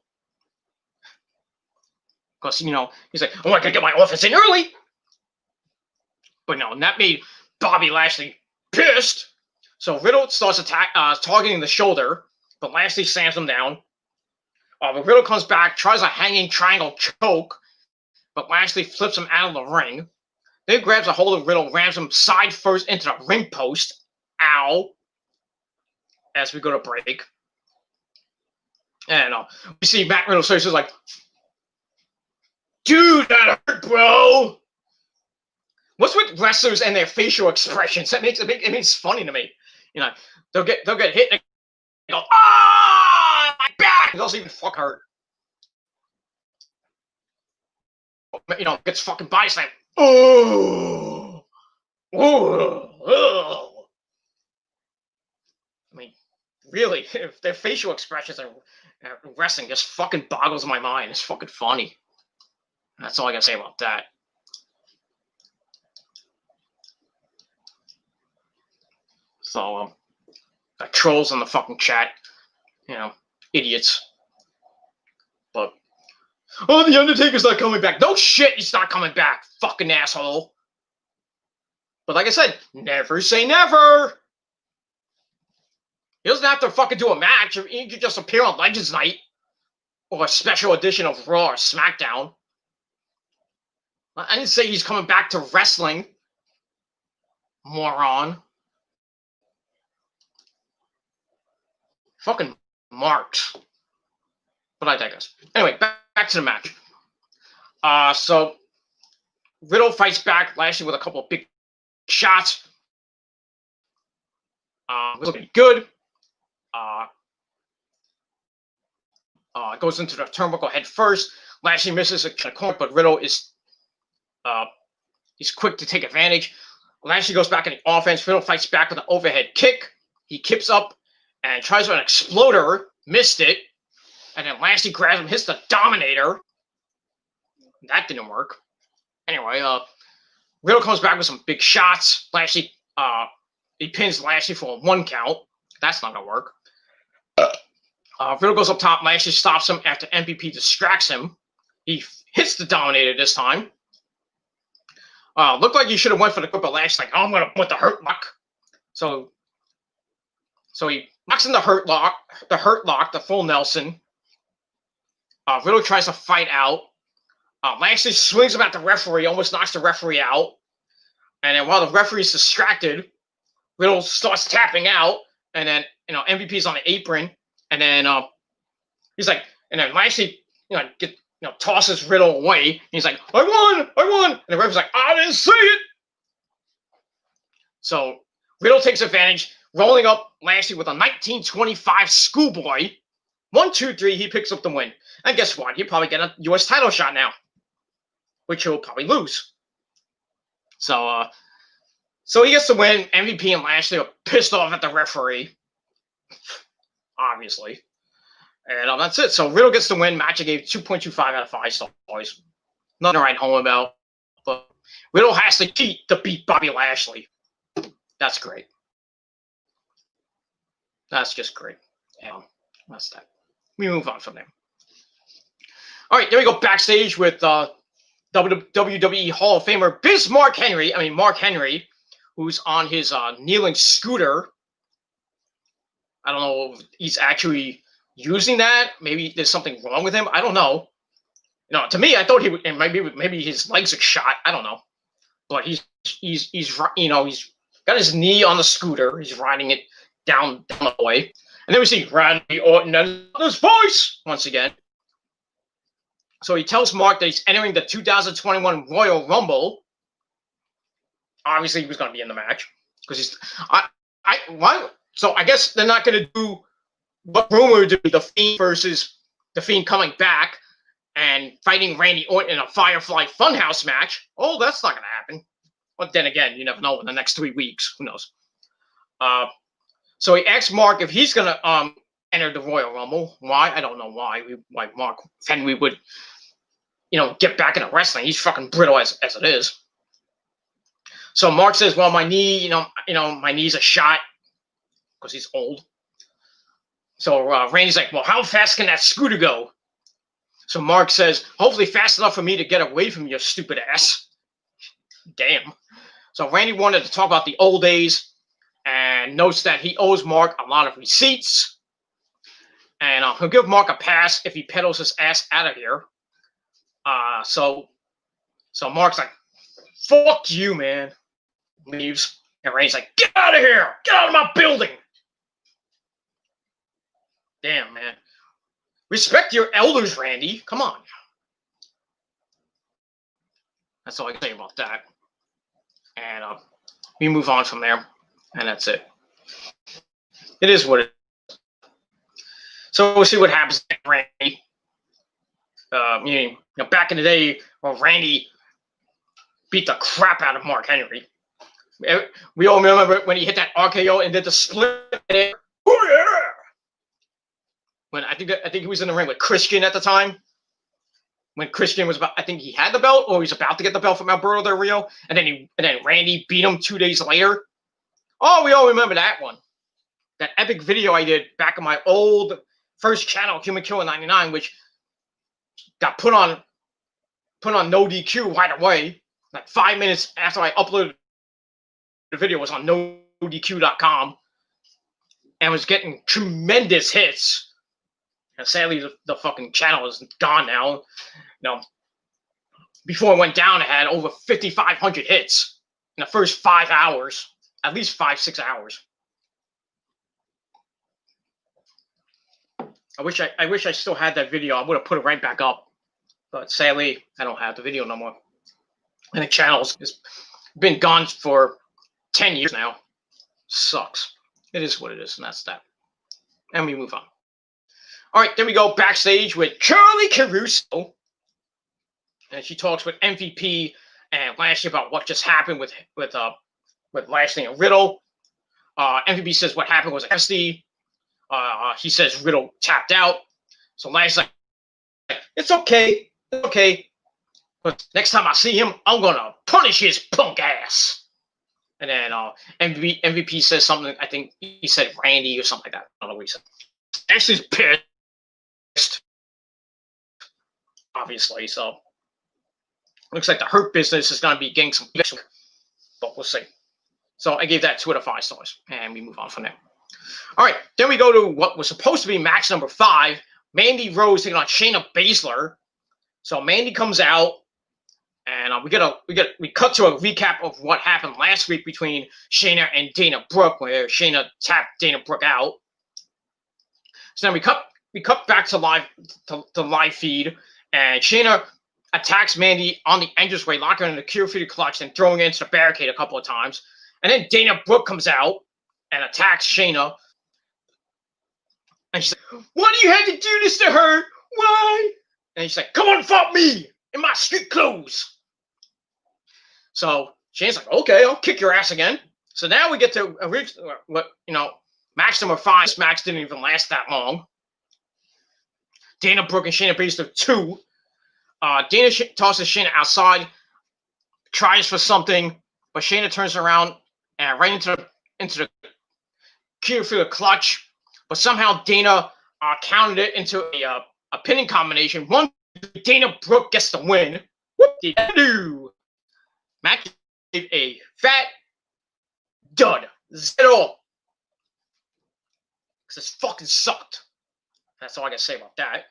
Because, you know, he's like, oh, I gotta get my offense in early. But no, and that made Bobby Lashley pissed. So Riddle starts targeting the shoulder, but Lashley slams him down. But Riddle comes back, tries a hanging triangle choke, but Lashley flips him out of the ring. Then grabs a hold of Riddle, rams him side first into the ring post. Ow. As we go to break. And we see Matt Riddle's face is like, dude, that hurt, bro. What's with wrestlers and their facial expressions? It makes it funny to me. You know, they'll get hit and they go, ah, my back. It doesn't even fuck hurt. You know, gets fucking body slammed. Oh, oh. I mean, really, if their facial expressions are wrestling just fucking boggles my mind. It's fucking funny. That's all I gotta say about that. So, trolls in the fucking chat, you know, idiots. But, oh, the Undertaker's not coming back. No shit, he's not coming back, fucking asshole. But like I said, never say never. He doesn't have to fucking do a match. He could just appear on Legends Night or a special edition of Raw or SmackDown. I didn't say he's coming back to wrestling, moron. Fucking marks. But I digress. Anyway, back to the match. So Riddle fights back, Lashley with a couple of big shots. Looking good. Goes into the turnbuckle head first. Lashley misses a corner, but Riddle is he's quick to take advantage. Lashley goes back in the offense. Riddle fights back with an overhead kick. He kips up and tries for an exploder. Missed it. And then Lashley grabs him, hits the Dominator. That didn't work. Anyway, Riddle comes back with some big shots. Lashley, he pins Lashley for a 1 count. That's not going to work. Riddle goes up top. Lashley stops him after MVP distracts him. He hits the Dominator this time. Looked like he should have went for the grip, but Lashley's like, oh, I'm going to put the Hurt Lock. So he locks in the Hurt Lock, the full Nelson. Riddle tries to fight out. Lashley swings him at the referee, almost knocks the referee out. And then while the referee's distracted, Riddle starts tapping out. And then, you know, MVP's on the apron. And then he's like, and then Lashley, tosses Riddle away. He's like, I won. And the referee's like, I didn't see it. So Riddle takes advantage, rolling up Lashley with a 1925 schoolboy. 1, 2, 3, he picks up the win. And guess what? He'll probably get a U.S. title shot now, which he'll probably lose. So he gets the win. MVP and Lashley are pissed off at the referee, obviously. And that's it. So Riddle gets the win. Match I gave 2.25 out of 5 stars. Nothing to write home about. But Riddle has to beat Bobby Lashley. That's great. That's just great. And that's that. We move on from there. All right, there we go backstage with WWE Hall of Famer Mark Henry, who's on his kneeling scooter. I don't know if he's actually using that. Maybe there's something wrong with him. I don't know. No, to me, I thought he would, and maybe his legs are shot. I don't know. But he's got his knee on the scooter. He's riding it down the way. And then we see Randy Orton and his voice once again. So he tells Mark that he's entering the 2021 Royal Rumble. Obviously, he was going to be in the match because So I guess they're not going to do what rumored to be the Fiend versus The Fiend coming back and fighting Randy Orton in a Firefly Funhouse match. Oh, that's not going to happen. But then again, you never know in the next 3 weeks. Who knows? So he asked Mark if he's going to enter the Royal Rumble. Why? I don't know why. Why Mark Henry would, get back into wrestling. He's fucking brittle as it is. So Mark says, well, my knee, my knee's a shot because he's old. So Randy's like, well, how fast can that scooter go? So Mark says, hopefully fast enough for me to get away from your stupid ass. Damn. So Randy wanted to talk about the old days and notes that he owes Mark a lot of receipts. And he'll give Mark a pass if he pedals his ass out of here. So Mark's like, fuck you, man. Leaves. And Randy's like, get out of here. Get out of my building. Damn, man. Respect your elders, Randy. Come on. That's all I can say about that. And we move on from there. And that's it. It is what it is. So we'll see what happens to Randy. Back in the day, Randy beat the crap out of Mark Henry. We all remember when he hit that RKO and did the split. Oh yeah! When I think he was in the ring with Christian at the time. When Christian was I think he had the belt or he was about to get the belt from Alberto Del Rio, and then Randy beat him 2 days later. Oh, we all remember that one. That epic video I did back on my old first channel, Human Killer 99, which got put on no DQ right away. Like 5 minutes after I uploaded the video, it was on nodq.com and was getting tremendous hits. And sadly, the fucking channel is gone now. Before it went down, it had over 5,500 hits in the first 5 hours, at least 5-6 hours. I wish I still had that video. I would have put it right back up, but sadly, I don't have the video no more. And the channel's been gone for 10 years now. Sucks. It is what it is, and that's that. And we move on. All right, then we go backstage with Charlie Caruso. And she talks with MVP and Lashley about what just happened with Lashley and Riddle. MVP says what happened was nasty. He says Riddle tapped out. So Lashley's like, it's okay. It's okay. But next time I see him, I'm going to punish his punk ass. And then MVP says something. I think he said Randy or something like that. I don't know what he said. Lashley's pissed. Obviously, so looks like the Hurt Business is going to be getting some, but we'll see. So I gave that 2 out of 5 stars, and we move on from there. All right, then we go to what was supposed to be match number 5, Mandy Rose taking on Shayna Baszler. So Mandy comes out, and we cut to a recap of what happened last week between Shayna and Dana Brooke, where Shayna tapped Dana Brooke out. So then we cut back to live feed, and Shayna attacks Mandy on the entranceway, locking her in the Kirifuda clutch and throwing her into the barricade a couple of times. And then Dana Brooke comes out and attacks Shayna. And she's like, why do you have to do this to her? Why? And she's like, come on, fuck me in my street clothes. So Shayna's like, okay, I'll kick your ass again. So now we get to match number 5. This match didn't even last that long. Dana Brooke and Shayna Baszler 2. Dana tosses Shayna outside, tries for something, but Shayna turns around and right into the Kirifuda clutch. But somehow Dana counted it into a pinning combination. Dana Brooke gets the win. Whoop-de-doo. Match gave a fat dud. Zero. Because this fucking sucked. That's all I gotta say about that.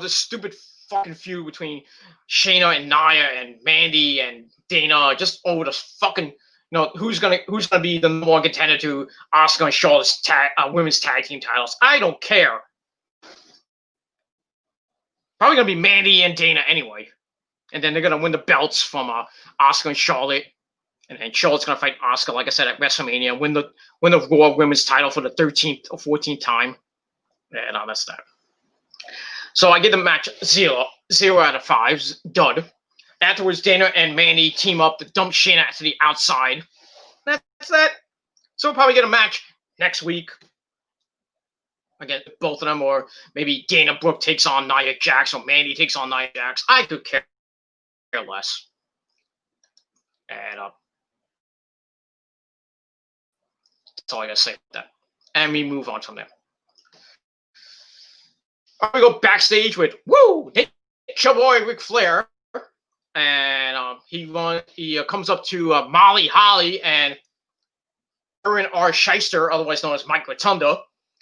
This stupid fucking feud between Shayna and Nia and Mandy and Dana, just over the fucking, who's gonna be the number 1 contender to Asuka and Charlotte's women's tag team titles. I don't care. Probably gonna be Mandy and Dana anyway, and then they're gonna win the belts from Asuka and Charlotte, and then Charlotte's gonna fight Asuka, like I said, at WrestleMania, win the Raw women's title for the 13th or 14th time. And that's that. So I give the match 0 out of 5, dud. Afterwards, Dana and Mandy team up to dump Shayna to the outside. That's that. So we'll probably get a match next week against both of them, or maybe Dana Brooke takes on Nia Jax, or Mandy takes on Nia Jax. I could care less. And that's all I gotta say about that. And we move on from there. We go backstage with Nature Boy Ric Flair, and he comes up to Molly Holly and Aaron R. Shyster, otherwise known as Mike Rotunda,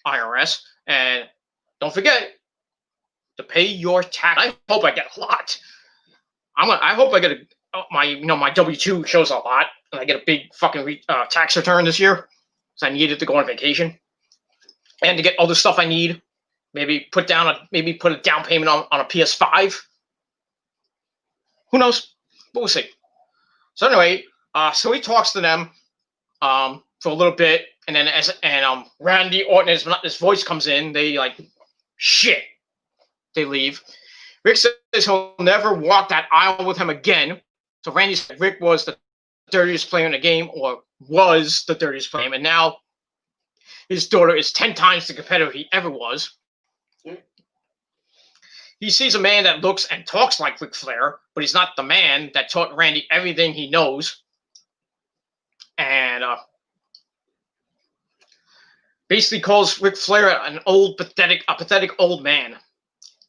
IRS, and don't forget to pay your tax. I hope I get a lot. I hope I get my W-2 shows a lot, and I get a big fucking tax return this year, because I needed to go on vacation and to get other stuff I need. Maybe put a down payment on a PS5. Who knows? But we'll see. So anyway, so he talks to them for a little bit, and then Randy Orton, his voice comes in. They like shit. They leave. Rick says he'll never walk that aisle with him again. So Randy said Rick was the dirtiest player in the game, or was the dirtiest player, and now his daughter is 10 times the competitor he ever was. He sees a man that looks and talks like Ric Flair, but he's not the man that taught Randy everything he knows. And basically calls Ric Flair a pathetic old man.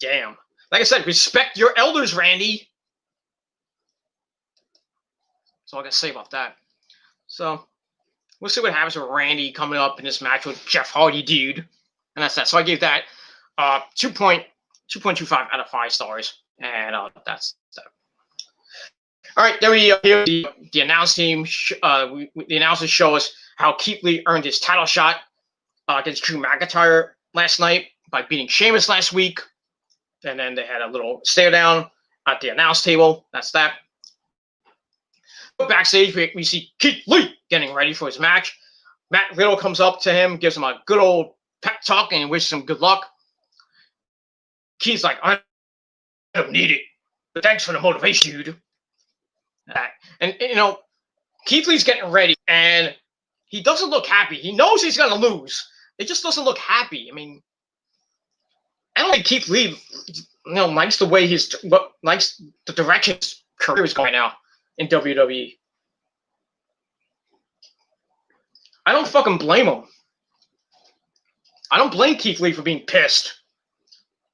Damn. Like I said, respect your elders, Randy. That's all I got to say about that. So we'll see what happens with Randy coming up in this match with Jeff Hardy, dude. And that's that. So I gave that 2.25 out of 5 stars, and that's that. All right, then we hear the announce team. The announcers show us how Keith Lee earned his title shot against Drew McIntyre last night by beating Sheamus last week, and then they had a little stare down at the announce table. That's that. Backstage, we see Keith Lee getting ready for his match. Matt Riddle comes up to him, gives him a good old pep talk, and wishes him good luck. Keith's like, I don't need it, but thanks for the motivation, dude. And Keith Lee's getting ready, and he doesn't look happy. He knows he's going to lose. It just doesn't look happy. I mean, I don't think Keith Lee, likes the way likes the direction his career is going now in WWE. I don't fucking blame him. I don't blame Keith Lee for being pissed.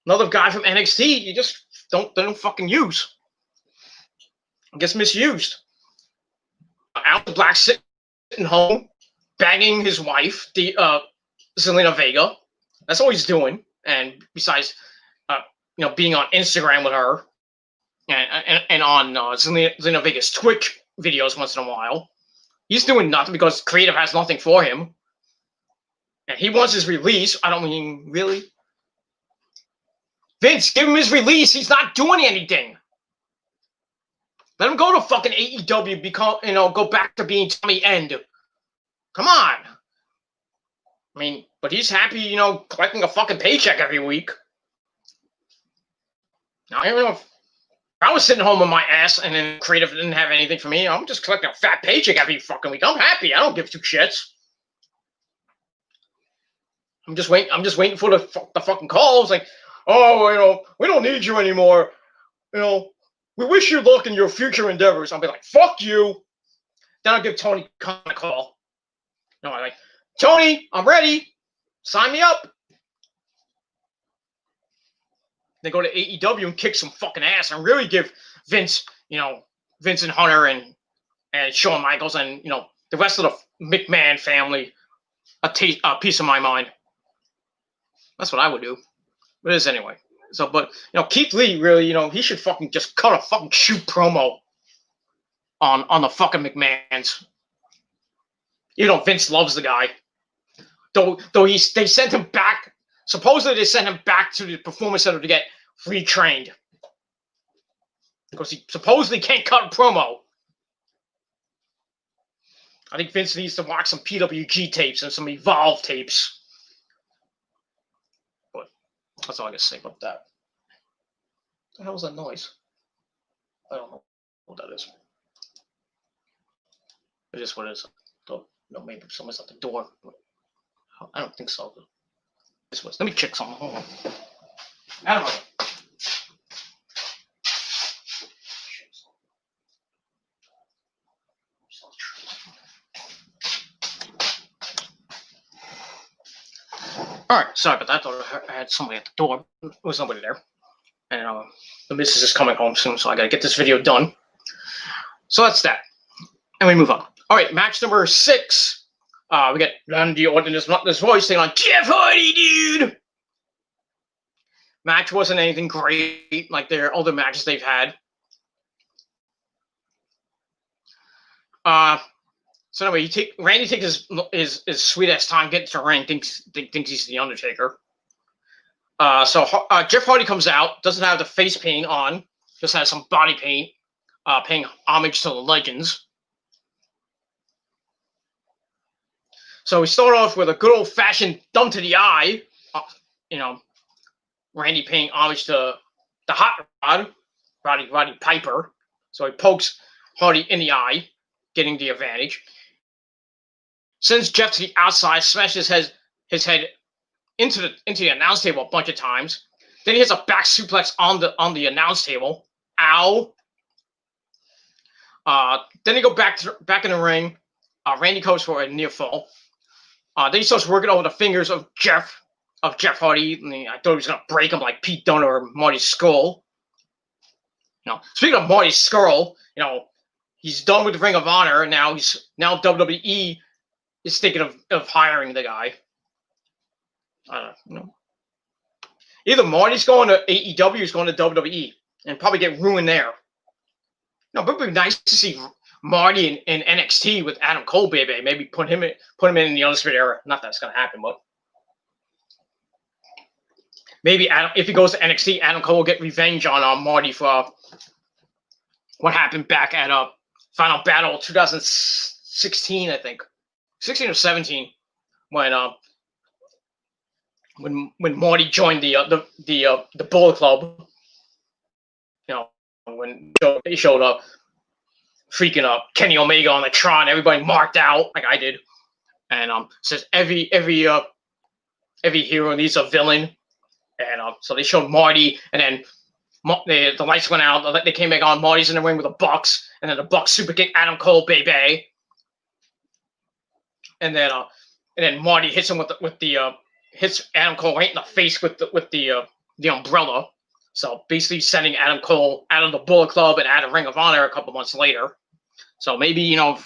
Another guy from NXT, you just don't fucking use. Gets misused. Aleister Black sitting home, banging his wife, Zelina Vega. That's all he's doing. And besides, being on Instagram with her, and on Zelina Vega's Twitch videos once in a while, he's doing nothing because creative has nothing for him. And he wants his release. I don't mean really. Vince, give him his release. He's not doing anything. Let him go to fucking AEW, go back to being Tommy End. Come on. I mean, but he's happy, collecting a fucking paycheck every week. Now, I don't know if I was sitting home on my ass and then creative didn't have anything for me. I'm just collecting a fat paycheck every fucking week. I'm happy. I don't give two shits. I'm just waiting for the fucking calls. Like, oh, we don't need you anymore. We wish you luck in your future endeavors. I'll be like, fuck you. Then I'll give Tony Khan a call. I'm like, Tony, I'm ready. Sign me up. They go to AEW and kick some fucking ass and really give Vince, Vince and Hunter and Shawn Michaels and, the rest of the McMahon family a piece of my mind. That's what I would do. But it is anyway. So, but, Keith Lee really, he should fucking just cut a fucking shoot promo on the fucking McMahons. Even though Vince loves the guy. Though they sent him back. Supposedly they sent him back to the Performance Center to get retrained. Because he supposedly can't cut a promo. I think Vince needs to watch some PWG tapes and some Evolve tapes. But that's all I got to say about that. the hell is that noise? I don't know what that is. It's just what it is. Don't know, maybe someone's at the door. I don't think so. This was. Let me check something. Hold on. I don't know. All right, sorry about that. I thought I had somebody at the door. There was nobody there. And the missus is coming home soon, so I gotta get this video done. So that's that. And we move on. All right, match number 6. We got Randy Orton, this voice thing on Jeff Hardy, dude. Match wasn't anything great like their other matches they've had. So anyway, Randy takes his sweet ass time getting to the ring. Thinks he's the Undertaker. So Jeff Hardy comes out, doesn't have the face paint on, just has some body paint, paying homage to the legends. So we start off with a good old fashioned thumb to the eye. Randy paying homage to the Hot Rod, Roddy Piper. So he pokes Hardy in the eye, getting the advantage. Sends Jeff to the outside, smashes his head into the announce table a bunch of times. Then he hits a back suplex on the announce table. Ow. Then they go back in the ring. Randy goes for a near fall. Then he starts working over the fingers of Jeff Hardy. I thought he was gonna break him like Pete Dunne or Marty Scurll. Speaking of Marty Scurll, he's done with the Ring of Honor. Now WWE is thinking of hiring the guy. Either Marty's going to AEW or he's going to WWE and probably get ruined there. But it would be nice to see Marty in NXT with Adam Cole, baby. Maybe put him in the Undisputed Era. Not that it's going to happen, but maybe if he goes to NXT, Adam Cole will get revenge on Marty for what happened back at Final Battle 2016, I think, 16 or 17, when Marty joined the Bullet Club. When he showed up, freaking up Kenny Omega on the Tron, everybody marked out like I did, and says every hero needs a villain, and so they showed Marty, and then the lights went out, they came back on. Marty's in the ring with the Bucks, and then the Bucks super kick Adam Cole, baby, and then Marty hits him hits Adam Cole right in the face with the umbrella. So basically sending Adam Cole out of the Bullet Club and out of Ring of Honor a couple months later. So maybe, like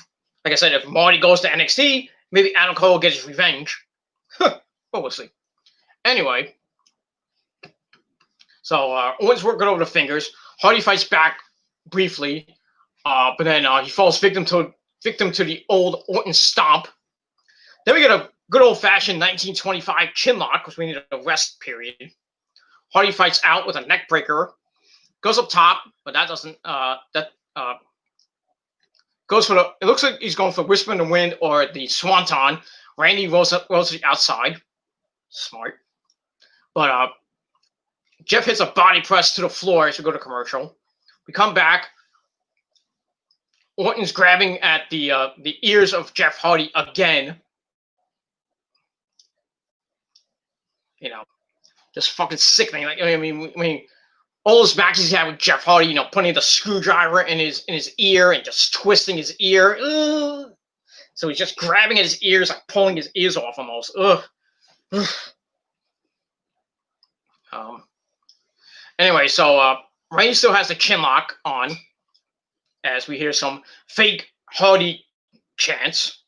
I said, if Marty goes to NXT, maybe Adam Cole gets his revenge. But we'll see. Anyway, so Owens working over the fingers. Hardy fights back briefly, but then he falls victim to the old Orton stomp. Then we get a good old-fashioned 1925 chin lock, because we need a rest period. Hardy fights out with a neck breaker, goes up top, but that doesn't. Goes for it looks like he's going for Whisper in the Wind or the Swanton. Randy rolls to the outside. Smart. But Jeff hits a body press to the floor as we go to commercial. We come back. Orton's grabbing at the ears of Jeff Hardy again. Just fucking sickening. I mean, all those matches he had with Jeff Hardy, putting the screwdriver in his ear and just twisting his ear. Ugh. So he's just grabbing at his ears, like pulling his ears off almost. Ugh. Anyway, so Randy still has the chin lock on, as we hear some fake Hardy chants,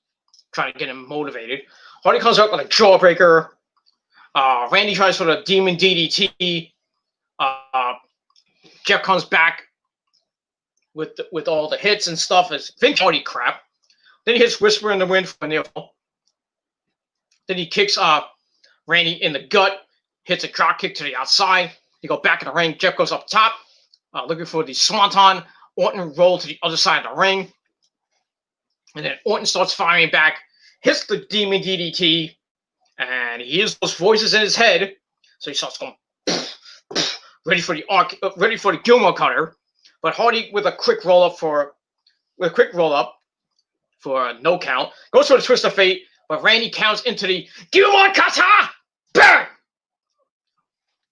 trying to get him motivated. Hardy comes up with a jawbreaker. Randy tries for the Demon DDT. Jeff comes back with all the hits and stuff. It's Vince Hardy crap. Then he hits Whisper in the Wind for a near fall. Then he kicks Randy in the gut, hits a drop kick to the outside. They go back in the ring. Jeff goes up top, looking for the Swanton. Orton rolls to the other side of the ring. And then Orton starts firing back, hits the Demon DDT, and he hears those voices in his head. So he starts going, ready for the Gilmore cutter, but Hardy with a quick roll up for a no count, goes for the twist of fate, but Randy counts into the Gilmore cutter. Bang!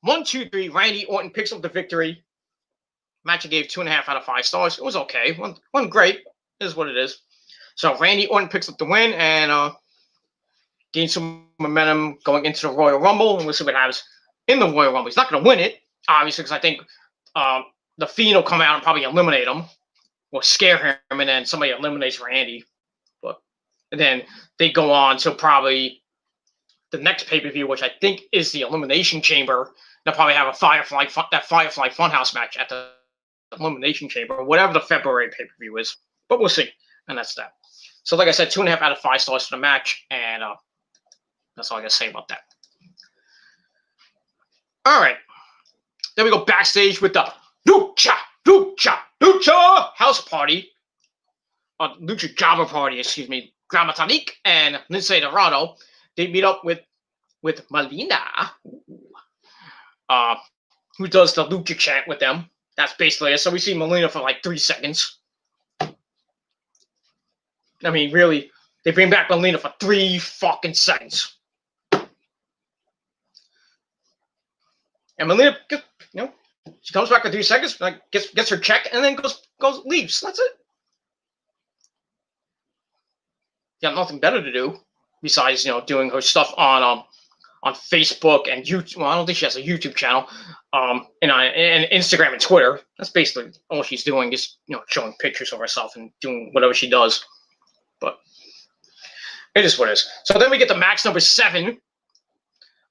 1, 2, 3. Randy Orton picks up the victory. Match I gave 2.5 out of 5 stars. It was okay. Wasn't great. It is what it is. So Randy Orton picks up the win and gains some momentum going into the Royal Rumble, and we'll see what happens in the Royal Rumble. He's not going to win it, obviously, because I think the Fiend will come out and probably eliminate him or scare him, and then somebody eliminates Randy. And then they go on to probably the next pay-per-view, which I think is the Elimination Chamber. They'll probably have a Firefly Funhouse match at the Elimination Chamber, or whatever the February pay-per-view is. But we'll see. And that's that. So like I said, 2.5 out of 5 stars for the match, and that's all I got to say about that. All right. Then we go backstage with the Lucha House Party. Lucha Jobber Party, excuse me. Gramatanique and Lindsay Dorado. They meet up with Melina, who does the Lucha chant with them. That's basically it. So we see Melina for like 3 seconds. I mean, really, they bring back Melina for 3 fucking seconds. And Melina, she comes back for 3 seconds, like gets her check, and then leaves. That's it. Got nothing better to do besides doing her stuff on Facebook and YouTube. Well, I don't think she has a YouTube channel. And Instagram and Twitter. That's basically all she's doing, is showing pictures of herself and doing whatever she does. But it is what it is. So then we get to match number 7. We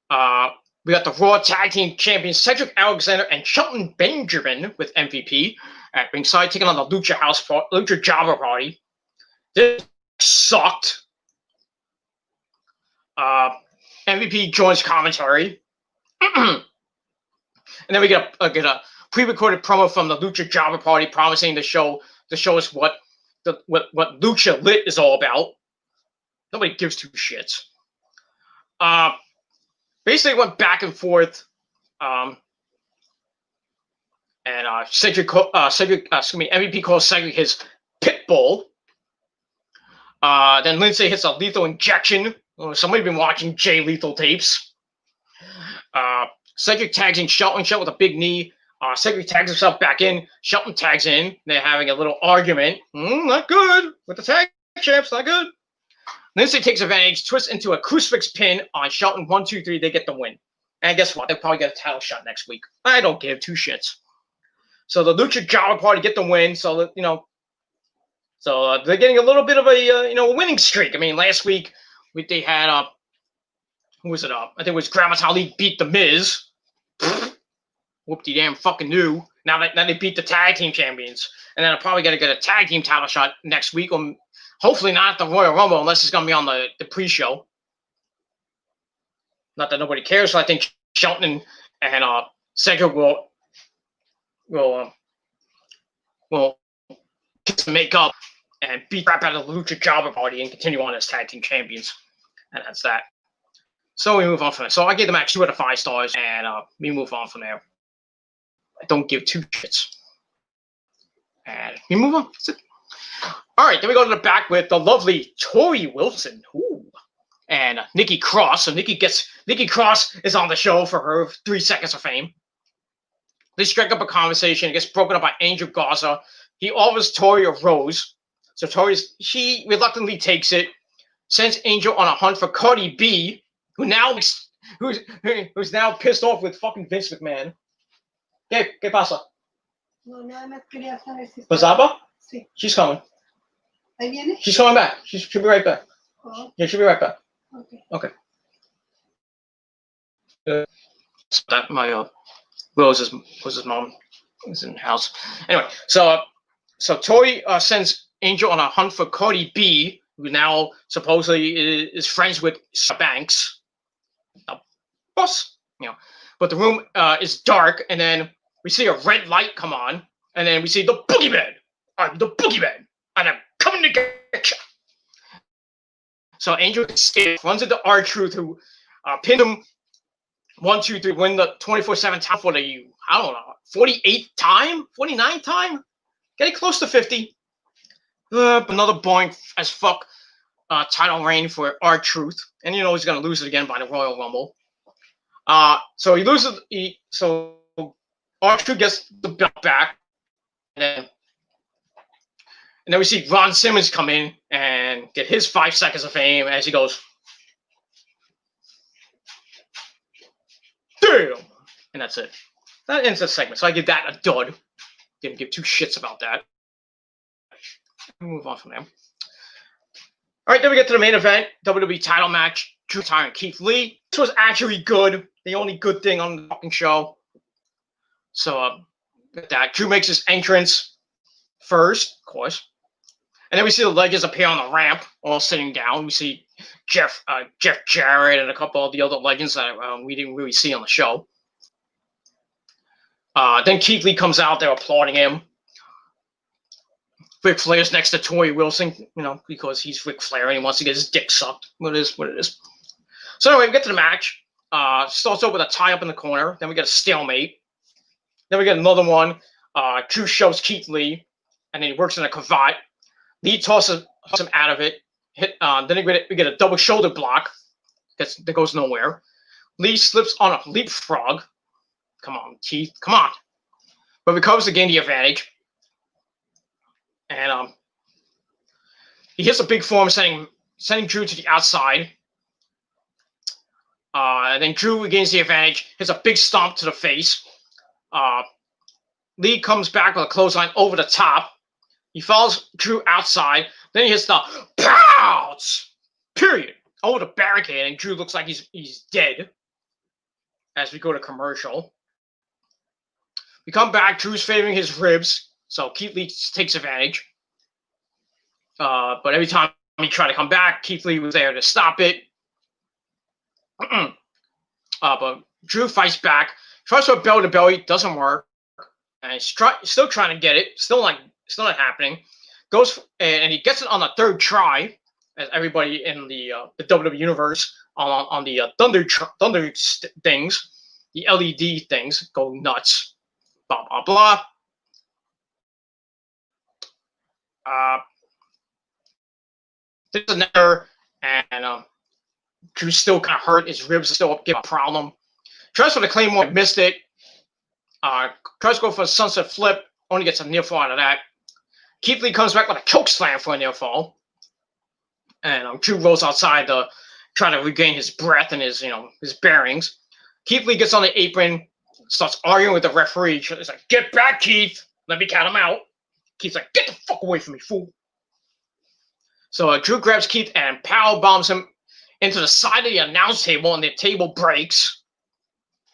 got the Raw Tag Team Champions Cedric Alexander and Shelton Benjamin with MVP at ringside, taking on the Lucha Jobber Party. This sucked. MVP joins commentary. And then we get a pre-recorded promo from the Lucha Jobber Party promising to show us what Lucha Lit is all about. Nobody gives 2 shits. Basically went back and forth. And MVP calls Cedric his pit bull. Then Lindsay hits a lethal injection. Somebody been watching Jay Lethal tapes. Cedric tags in Shelton with a big knee. Cedric tags himself back in. Shelton tags in. They're having a little argument. Not good. With the tag champs, not good. Lindsay takes advantage, twists into a crucifix pin on Shelton. 1, 2, 3. They get the win. And guess what? They'll probably get a title shot next week. I don't give 2 shits. So the Lucha Jobber Party get the win. So So they're getting a little bit of a winning streak. I mean, last week they had who was it? I think it was Gramatali beat the Miz. Whoop-de damn fucking knew. Now they beat the tag team champions, and then I'm probably gonna get a tag team title shot next week. Hopefully not at the Royal Rumble, unless it's gonna be on the pre-show. Not that nobody cares. So I think Shelton and Cedric will make up and beat crap out of the Lucha Jobber Party and continue on as tag team champions. And that's that. So we move on from there. So I gave the match 2 out of 5 stars, and we move on from there. I don't give 2 shits. And we move on. That's it. All right, then we go to the back with the lovely Tori Wilson. Ooh. And Nikki Cross. So Nikki Cross is on the show for her 3 seconds of fame. They strike up a conversation. It gets broken up by Angel Garza. He offers Tori a rose. So she reluctantly takes it, sends Angel on a hunt for Cardi B, who's now pissed off with fucking Vince McMahon. ¿Qué pasa? No, nada más quería saber si... Bazaba? Sí. She's coming. ¿Ahí viene? She's coming back. She'll be right back. Oh. Yeah, she'll be right back. Okay. So that my Rose's mom is in the house. Anyway, so Tori sends Angel on a hunt for Cardi B, who now supposedly is friends with Banks. Boss, But the room is dark, and then we see a red light come on, and then we see the boogeyman. I'm the boogeyman, and I'm coming to get you. So Angel escapes, runs into R-Truth, who pinned him 1, 2, 3, win the 24/7 title for the, I don't know, 48th time, 49th time, getting close to 50. Another boring as fuck title reign for R-Truth, and he's gonna lose it again by the Royal Rumble. So he loses. So R-Truth gets the belt back, and then we see Ron Simmons come in and get his 5 seconds of fame as he goes, damn, and that's it. That ends the segment. So I give that a dud. Didn't give 2 shits about that. We'll move on from there. All right, then we get to the main event, WWE title match, Drew McIntyre and Keith Lee. This was actually good. The only good thing on the fucking show. So with that, Drew makes his entrance first, of course. And then we see the legends appear on the ramp, all sitting down. We see Jeff Jarrett and a couple of the other legends that we didn't really see on the show. Then Keith Lee comes out, they're applauding him. Ric Flair's next to Tori Wilson, because he's Ric Flair and he wants to get his dick sucked. What it is. So anyway, we get to the match. Starts off with a tie up in the corner. Then we get a stalemate. Then we get another one. Drew shoves Keith Lee, and then he works in a cravat. Lee tosses him out of it. Then we get a double shoulder block that goes nowhere. Lee slips on a leapfrog. Come on, Keith. Come on. But recovers to gain the advantage. And he hits a big form, sending Drew to the outside. And then Drew regains the advantage, hits a big stomp to the face. Lee comes back with a clothesline over the top. He follows Drew outside. Then he hits the pounce, period, over the barricade. And Drew looks like he's dead as we go to commercial. We come back. Drew's favoring his ribs. So Keith Lee takes advantage. But every time he tried to come back, Keith Lee was there to stop it. But Drew fights back. Tries for a belly to belly. Doesn't work. And he's still trying to get it. Still not happening. Goes and he gets it on the 3rd try, as everybody in the WWE universe on the thunder things, the LED things go nuts. Blah blah blah. There's another, and Drew's still kind of hurt. His ribs are still giving a problem. Tries for the Claymore, missed it. Tries to go for a sunset flip, only gets a near fall out of that. Keith Lee comes back with a choke slam for a near fall. And Drew rolls outside to try to regain his breath and his bearings. Keith Lee gets on the apron, starts arguing with the referee. He's like, get back, Keith. Let me count him out. Keith's like, get the fuck away from me, fool. So Drew grabs Keith and power bombs him into the side of the announce table, and the table breaks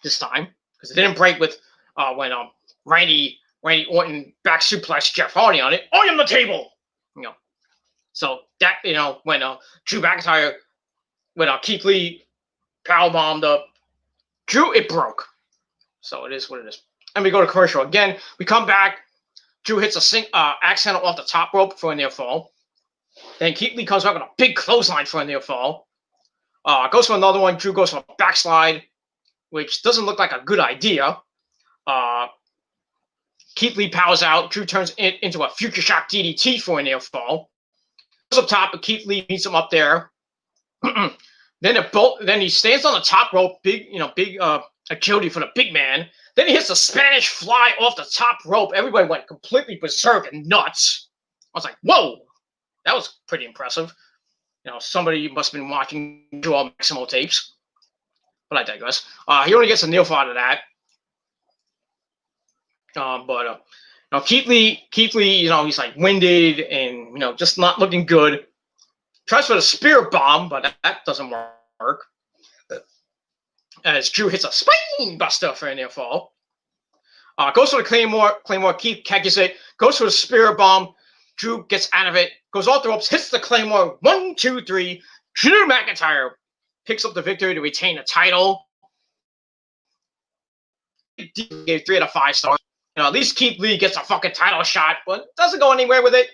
this time because it didn't break with when Randy Orton back suplexed Jeff Hardy on it. I am the table, So that when Drew McIntyre when Keith Lee power bombed up Drew, it broke. So it is what it is. And we go to commercial again. We come back. Drew hits a accidental off the top rope for a near fall. Then Keith Lee comes back with a big clothesline for a near fall. Goes for another one. Drew goes for a backslide, which doesn't look like a good idea. Keith Lee powers out. Drew turns it into a future shock DDT for a near fall. Goes up top, but Keith Lee meets him up there. Then he stands on the top rope, big agility for the big man. Then he hits a Spanish fly off the top rope. Everybody went completely berserk and nuts. I was like, whoa, that was pretty impressive. Somebody must have been watching Joel Maximo tapes. But I digress. He only gets a near fall out of that. Keith Lee, he's like winded and just not looking good. Tries for the spear bomb, but that doesn't work. As Drew hits a spine buster for a near fall. Goes for the Claymore. Keith catches it. Goes for the spear bomb. Drew gets out of it. Goes off the ropes. Hits the Claymore. 1, 2, 3. Drew McIntyre picks up the victory to retain the title. Gave 3 out of 5 stars. At least Keith Lee gets a fucking title shot, but doesn't go anywhere with it.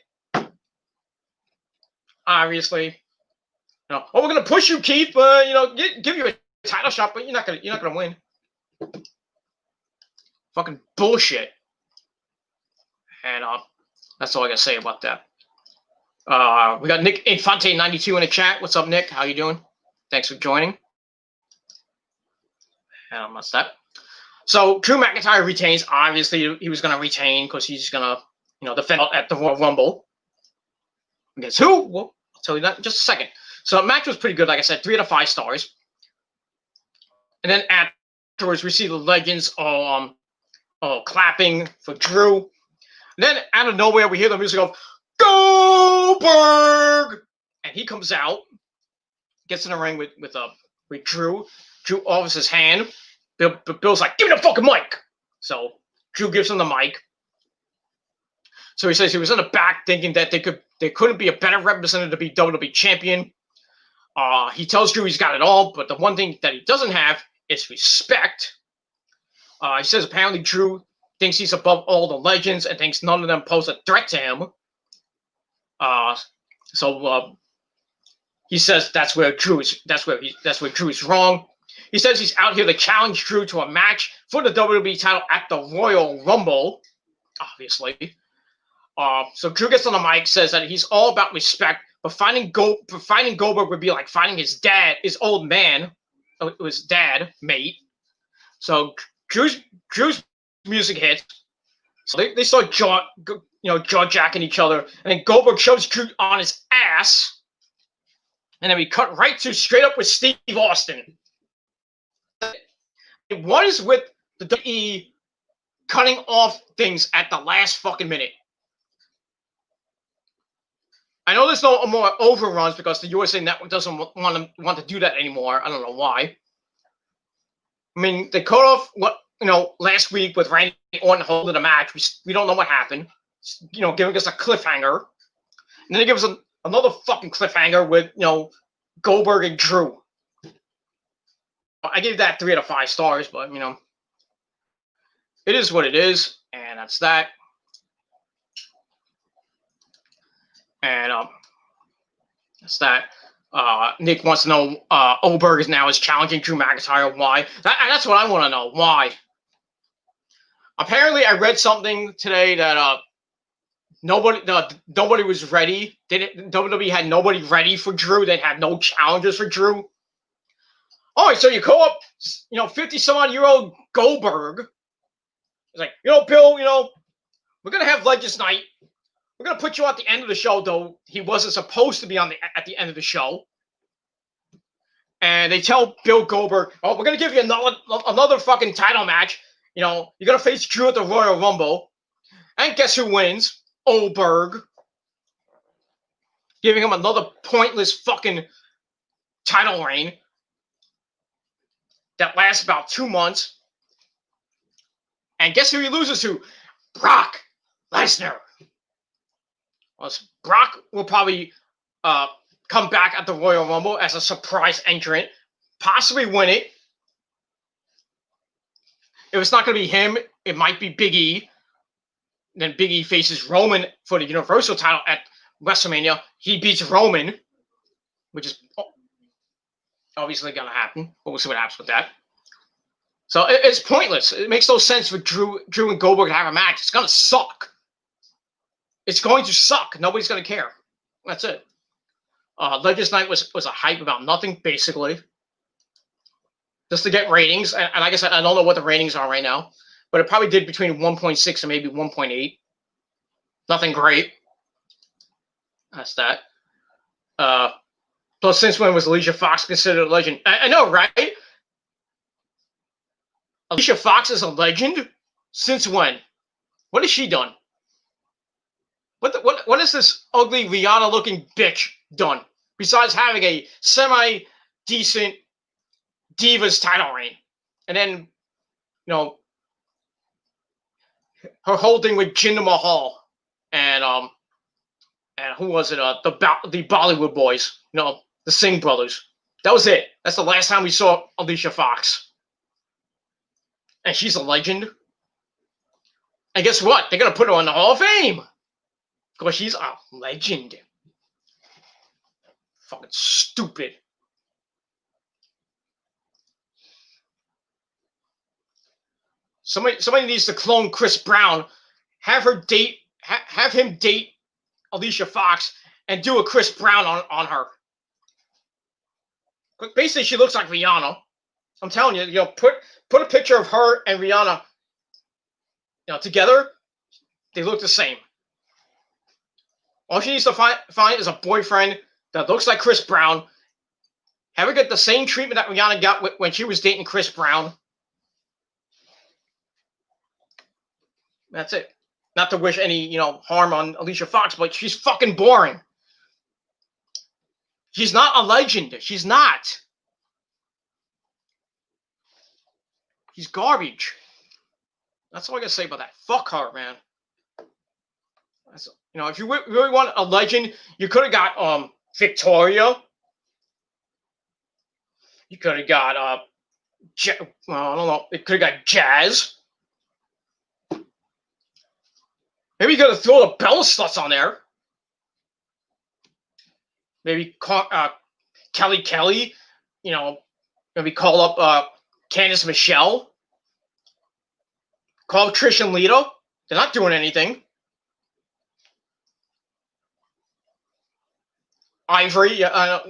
Obviously. We're going to push you, Keith, but, give you a title shot, but you're not gonna win. Fucking bullshit. And that's all I gotta say about that. We got Nick Infante 92 in the chat. What's up, Nick? How you doing? Thanks for joining. And that's that. So Drew McIntyre retains. Obviously, he was gonna retain because he's gonna, defend at the Royal Rumble. Guess who? Well, I'll tell you that in just a second. So the match was pretty good, like I said, 3 out of 5 stars. And then afterwards, we see the legends all clapping for Drew. And then out of nowhere, we hear the music of Goldberg, and he comes out, gets in the ring with Drew. Drew offers his hand. Bill's like, "Give me the fucking mic." So Drew gives him the mic. So he says he was in the back thinking that there couldn't be a better representative to be WWE champion. He tells Drew he's got it all, but the one thing that he doesn't have is respect. He says apparently Drew thinks he's above all the legends and thinks none of them pose a threat to him. So he says that's where Drew is wrong. He says he's out here to challenge Drew to a match for the WWE title at the Royal Rumble, obviously. So Drew gets on the mic, says that he's all about respect, but fighting Goldberg would be like fighting his old man, his dad, mate. So Drew's music hits. So they start jaw-jacking each other, and then Goldberg shoves Drew on his ass, and then we cut right to straight up with Steve Austin. What is with the WWE cutting off things at the last fucking minute? I know there's no more overruns because the USA Network doesn't want to do that anymore. I don't know why. I mean, they cut off last week with Randy Orton holding a match. We don't know what happened. Giving us a cliffhanger. And then they give us another fucking cliffhanger with, Goldberg and Drew. I gave that 3 out of 5 stars, but, it is what it is. And that's that. And that's that. Nick wants to know Oberg is now challenging Drew McIntyre. Why? That's what I want to know. Why? Apparently, I read something today that nobody was ready. WWE had nobody ready for Drew. They had no challengers for Drew. All right, so you call up 50-some-odd-year-old Goldberg. It's like, Bill, we're gonna have Legends Night. We're going to put you at the end of the show, though he wasn't supposed to be at the end of the show. And they tell Bill Goldberg, we're going to give you another fucking title match. You're going to face Drew at the Royal Rumble. And guess who wins? Oberg. Giving him another pointless fucking title reign that lasts about 2 months. And guess who he loses to? Brock Lesnar. Well, Brock will probably come back at the Royal Rumble as a surprise entrant, possibly win it. If it's not going to be him, it might be Big E. Then Big E faces Roman for the Universal title at WrestleMania. He beats Roman, which is obviously going to happen. But we'll see what happens with that. So it's pointless. It makes no sense for Drew and Goldberg to have a match. It's going to suck. It's going to suck. Nobody's going to care. That's it. Legends Night was a hype about nothing, basically. Just to get ratings. And like I said, I don't know what the ratings are right now. But it probably did between 1.6 and maybe 1.8. Nothing great. That's that. Plus, since when was Alicia Fox considered a legend? I know, right? Alicia Fox is a legend? Since when? What has she done? What has this ugly Rihanna-looking bitch done besides having a semi-decent Divas title reign? And then, her whole thing with Jinder Mahal and who was it? The Bollywood boys, the Singh brothers. That was it. That's the last time we saw Alicia Fox. And she's a legend. And guess what? They're gonna put her in the Hall of Fame. Because she's a legend. Fucking stupid. Somebody needs to clone Chris Brown, have him date Alicia Fox, and do a Chris Brown on her. But basically, she looks like Rihanna. I'm telling you, put a picture of her and Rihanna, together. They look the same. All she needs to find is a boyfriend that looks like Chris Brown. Have her get the same treatment that Rihanna got when she was dating Chris Brown. That's it. Not to wish any, harm on Alicia Fox, but she's fucking boring. She's not a legend. She's not. She's garbage. That's all I gotta say about that. Fuck her, man. If you really want a legend, you could have got Victoria. You could have got I don't know. It could have got Jazz. Maybe you could have thrown the Bella Sluts on there. Maybe Kelly. Maybe call up Candice Michelle. Call Trish and Lita. They're not doing anything. Ivory, yeah,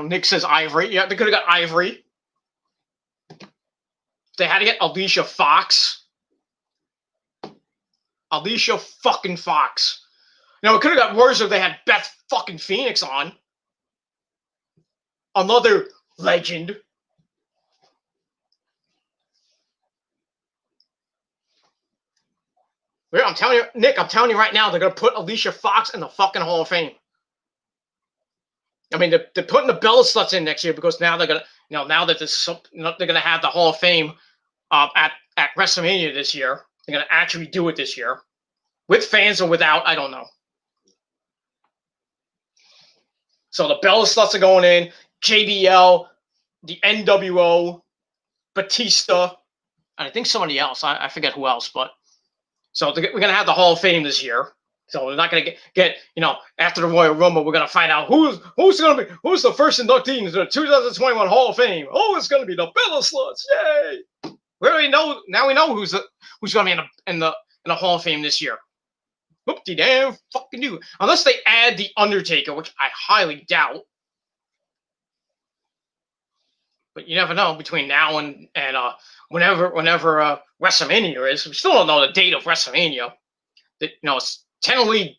Nick says Ivory. Yeah, they could have got Ivory. They had to get Alicia Fox. Alicia fucking Fox. It could have got worse if they had Beth fucking Phoenix on. Another legend. Yeah, I'm telling you, Nick, right now, they're going to put Alicia Fox in the fucking Hall of Fame. I mean, they're putting the Bella Sluts in next year because now they're gonna, now that they're gonna have the Hall of Fame at WrestleMania this year. They're gonna actually do it this year, with fans or without. I don't know. So the Bella Sluts are going in. JBL, the NWO, Batista, and I think somebody else. I forget who else, but so we're gonna have the Hall of Fame this year. So we're not going to get after the Royal Rumble, we're going to find out who's the first inductee into the 2021 Hall of Fame. Oh, it's going to be the Bella Sluts. Yay! We already know. Now we know who's going to be in the Hall of Fame this year. Whoop-de damn fucking do. Unless they add the Undertaker, which I highly doubt. But you never know between now and whenever WrestleMania is. We still don't know the date of WrestleMania. It's tentatively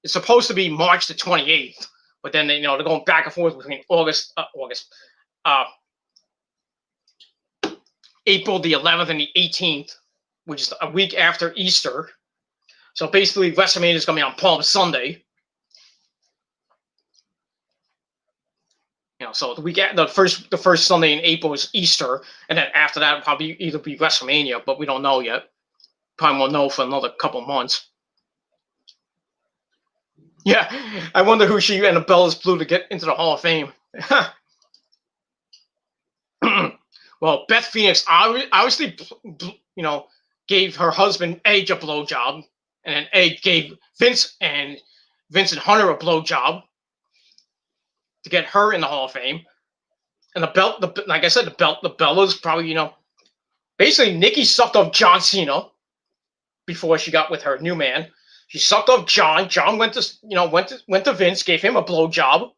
it's supposed to be March the 28th, but then they're going back and forth between April the 11th and the 18th, which is a week after Easter. So basically, WrestleMania is going to be on Palm Sunday. So the first Sunday in April is Easter, and then after that, it'll probably either be WrestleMania, but we don't know yet. Probably won't know for another couple months. Yeah, I wonder who she and the Bellas blew to get into the Hall of Fame. Well, Beth Phoenix obviously, gave her husband Edge a blowjob, and then Edge gave Vince and Hunter a blowjob to get her in the Hall of Fame. And like I said, the Bellas probably, basically Nikki sucked off John Cena before she got with her new man. She sucked off John. John went to Vince, gave him a blowjob.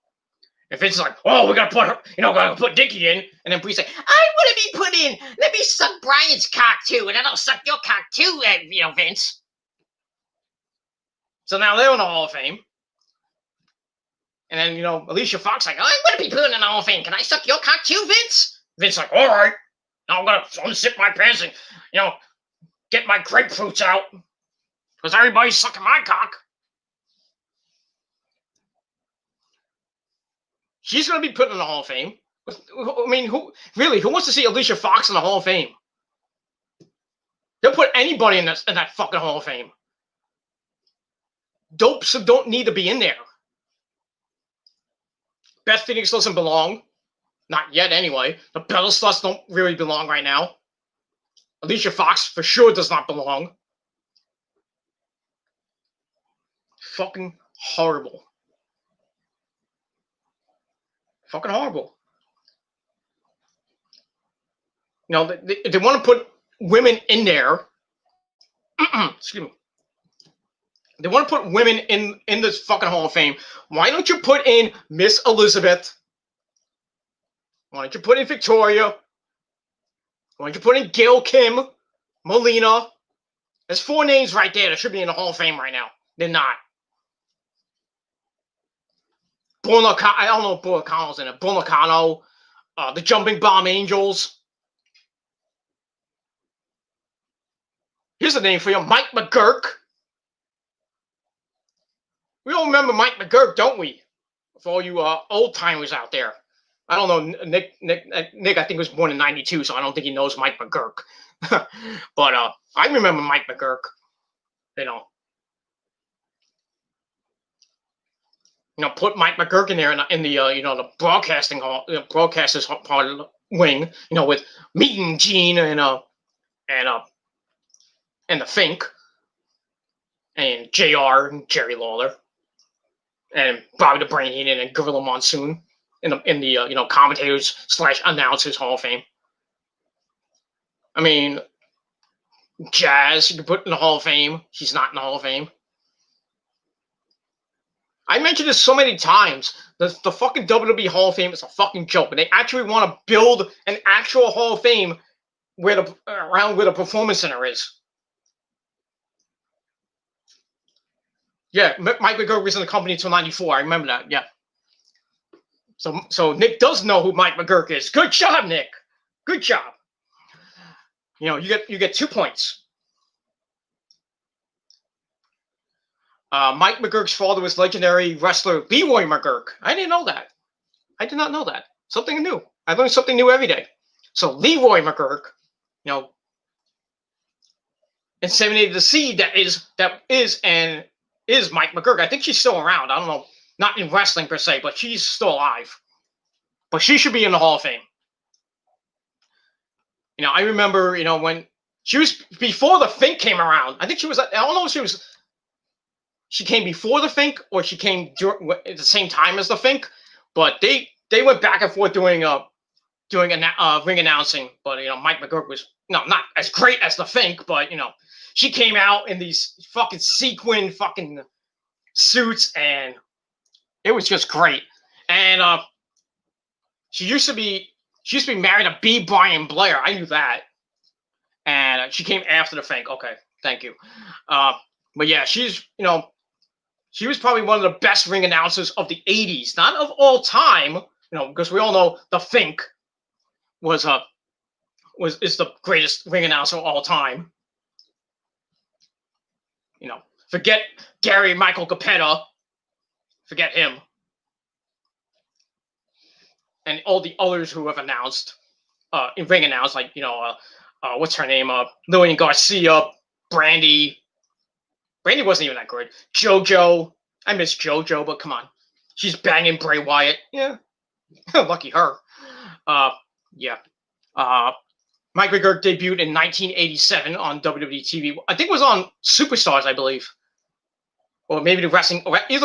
And Vince is like, oh, we gotta put her, gotta put Nikki in. And then Bree's like, I want to be put in. Let me suck Brian's cock too, and then I'll suck your cock too, Vince. So now they're in the Hall of Fame. And then, Alicia Fox like, oh, I want to be put in the Hall of Fame. Can I suck your cock too, Vince? Vince like, all right. Now I'm gonna unzip my pants and, get my grapefruits out. Because everybody's sucking my cock. She's going to be put in the Hall of Fame. I mean, who wants to see Alicia Fox in the Hall of Fame? They'll put anybody in that fucking Hall of Fame. Dopes don't need to be in there. Beth Phoenix doesn't belong. Not yet, anyway. The Bella Sluts don't really belong right now. Alicia Fox for sure does not belong. Fucking horrible. Fucking horrible. They want to put women in there. Excuse me. They want to put women in this fucking Hall of Fame. Why don't you put in Miss Elizabeth? Why don't you put in Victoria? Why don't you put in Gail Kim, Melina? There's 4 names right there that should be in the Hall of Fame right now. They're not. I don't know if Bullacano's in it. Bullacano, the Jumping Bomb Angels. Here's a name for you, Mike McGurk. We all remember Mike McGurk, don't we? For all you old timers out there. I don't know. Nick, I think was born in '92, so I don't think he knows Mike McGurk. But I remember Mike McGurk. Put Mike McGurk in there in the the broadcasting hall, broadcasters part of the wing. With Mean Gene and the Fink and JR and Jerry Lawler and Bobby the Brain Heenan and Gorilla Monsoon in the commentators / announcers Hall of Fame. I mean, Jazz you can put in the Hall of Fame. She's not in the Hall of Fame. I mentioned this so many times. The fucking WWE Hall of Fame is a fucking joke, and they actually want to build an actual Hall of Fame around where the Performance Center is. Yeah, Mike McGurk was in the company until '94. I remember that. Yeah. So Nick does know who Mike McGurk is. Good job, Nick. Good job. You get 2 points. Mike McGurk's father was legendary wrestler Leroy McGurk. I didn't know that. I did not know that. Something new. I learn something new every day. So Leroy McGurk, inseminated the seed that is Mike McGurk. I think she's still around. I don't know, not in wrestling per se, but she's still alive. But she should be in the Hall of Fame. I remember, when she was before the Fink came around. I think she was. I don't know if she came before the Fink or she came at the same time as the Fink, but they went back and forth doing ring announcing. But Mike McGurk was not as great as the Fink, but she came out in these fucking sequin fucking suits, and it was just great. And she used to be married to B. Brian Blair. I knew that. And she came after the Fink. Okay, thank you. But yeah, she was probably one of the best ring announcers of the '80s, not of all time. Because we all know the Fink is the greatest ring announcer of all time. Forget Gary Michael Capetta. Forget him. And all the others who have announced, in ring announced, like, what's her name? Lillian Garcia, Brandy. Brandy wasn't even that good. JoJo. I miss JoJo, but come on. She's banging Bray Wyatt. Yeah. Lucky her. Yeah. Mike McGurk debuted in 1987 on WWE TV. I think it was on Superstars, I believe. Or maybe the wrestling. I think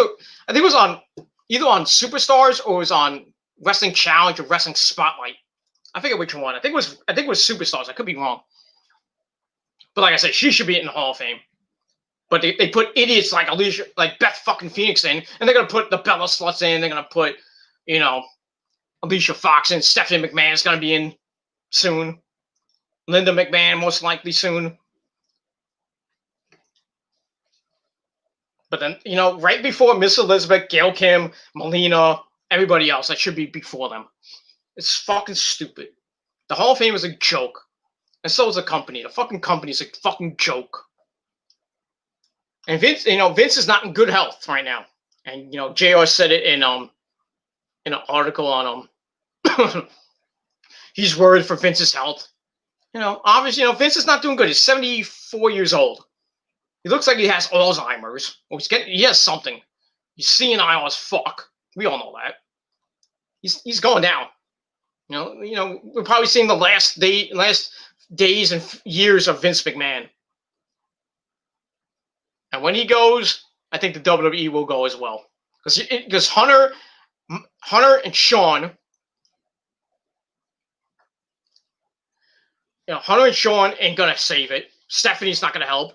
it was on either on Superstars or it was on Wrestling Challenge or Wrestling Spotlight. I forget which one. I think it was Superstars. I could be wrong. But like I said, she should be in the Hall of Fame. But they put idiots like Alicia, like Beth fucking Phoenix in, and they're gonna put the Bella Sluts in. They're gonna put, Alicia Fox in. Stephanie McMahon is gonna be in soon. Linda McMahon most likely soon. But then, right before Miss Elizabeth, Gail Kim, Melina, everybody else, that should be before them. It's fucking stupid. The Hall of Fame is a joke. And so is the company. The fucking company is a fucking joke. And Vince is not in good health right now. And, JR said it in an article on he's worried for Vince's health. Obviously, Vince is not doing good. He's 74 years old. He looks like he has Alzheimer's. Or he has something. He's senile as fuck. We all know that. He's going down. We're probably seeing the last days and years of Vince McMahon. And when he goes, I think the WWE will go as well. Because Hunter and Sean, Hunter and Sean ain't gonna save it. Stephanie's not gonna help.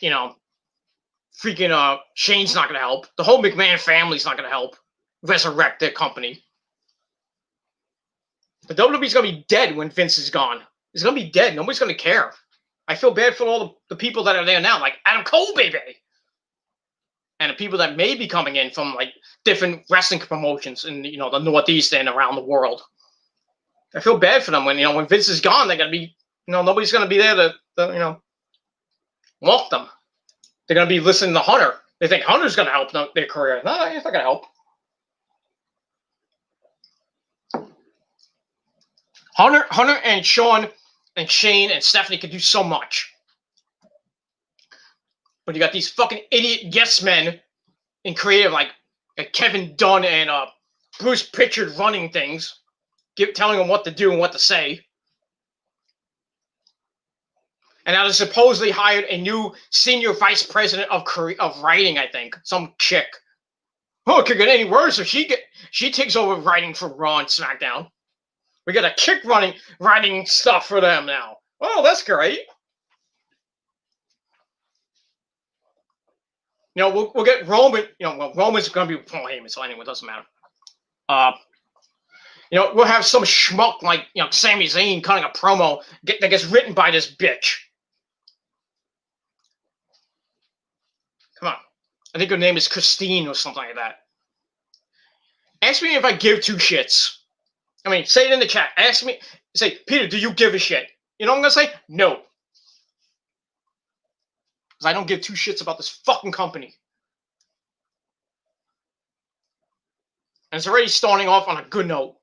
Freaking Shane's not gonna help. The whole McMahon family's not gonna help resurrect their company. The WWE's gonna be dead when Vince is gone. It's gonna be dead. Nobody's gonna care. I feel bad for all the people that are there now, like Adam Cole, baby, and the people that may be coming in from like different wrestling promotions in the Northeast and around the world. I feel bad for them when Vince is gone. They're gonna be nobody's gonna be there to walk them. They're gonna be listening to Hunter. They think Hunter's gonna help their career. No, he's not gonna help. Hunter and Sean and Shane and Stephanie could do so much. But you got these fucking idiot yes men in creative like Kevin Dunn and Bruce Pritchard running things, telling them what to do and what to say. And now they supposedly hired a new senior vice president of writing, I think. Some chick. Oh, it could get any worse if she takes over writing for Raw and SmackDown. We got a chick writing stuff for them now. Oh, that's great. We'll get Roman. Roman's going to be Paul Heyman, so anyway, it doesn't matter. We'll have some schmuck like Sami Zayn cutting a promo that gets written by this bitch. Come on. I think her name is Christine or something like that. Ask me if I give two shits. I mean, say it in the chat. Ask me, say, Peter, do you give a shit? You know what I'm going to say? No. Because I don't give two shits about this fucking company. And it's already starting off on a good note.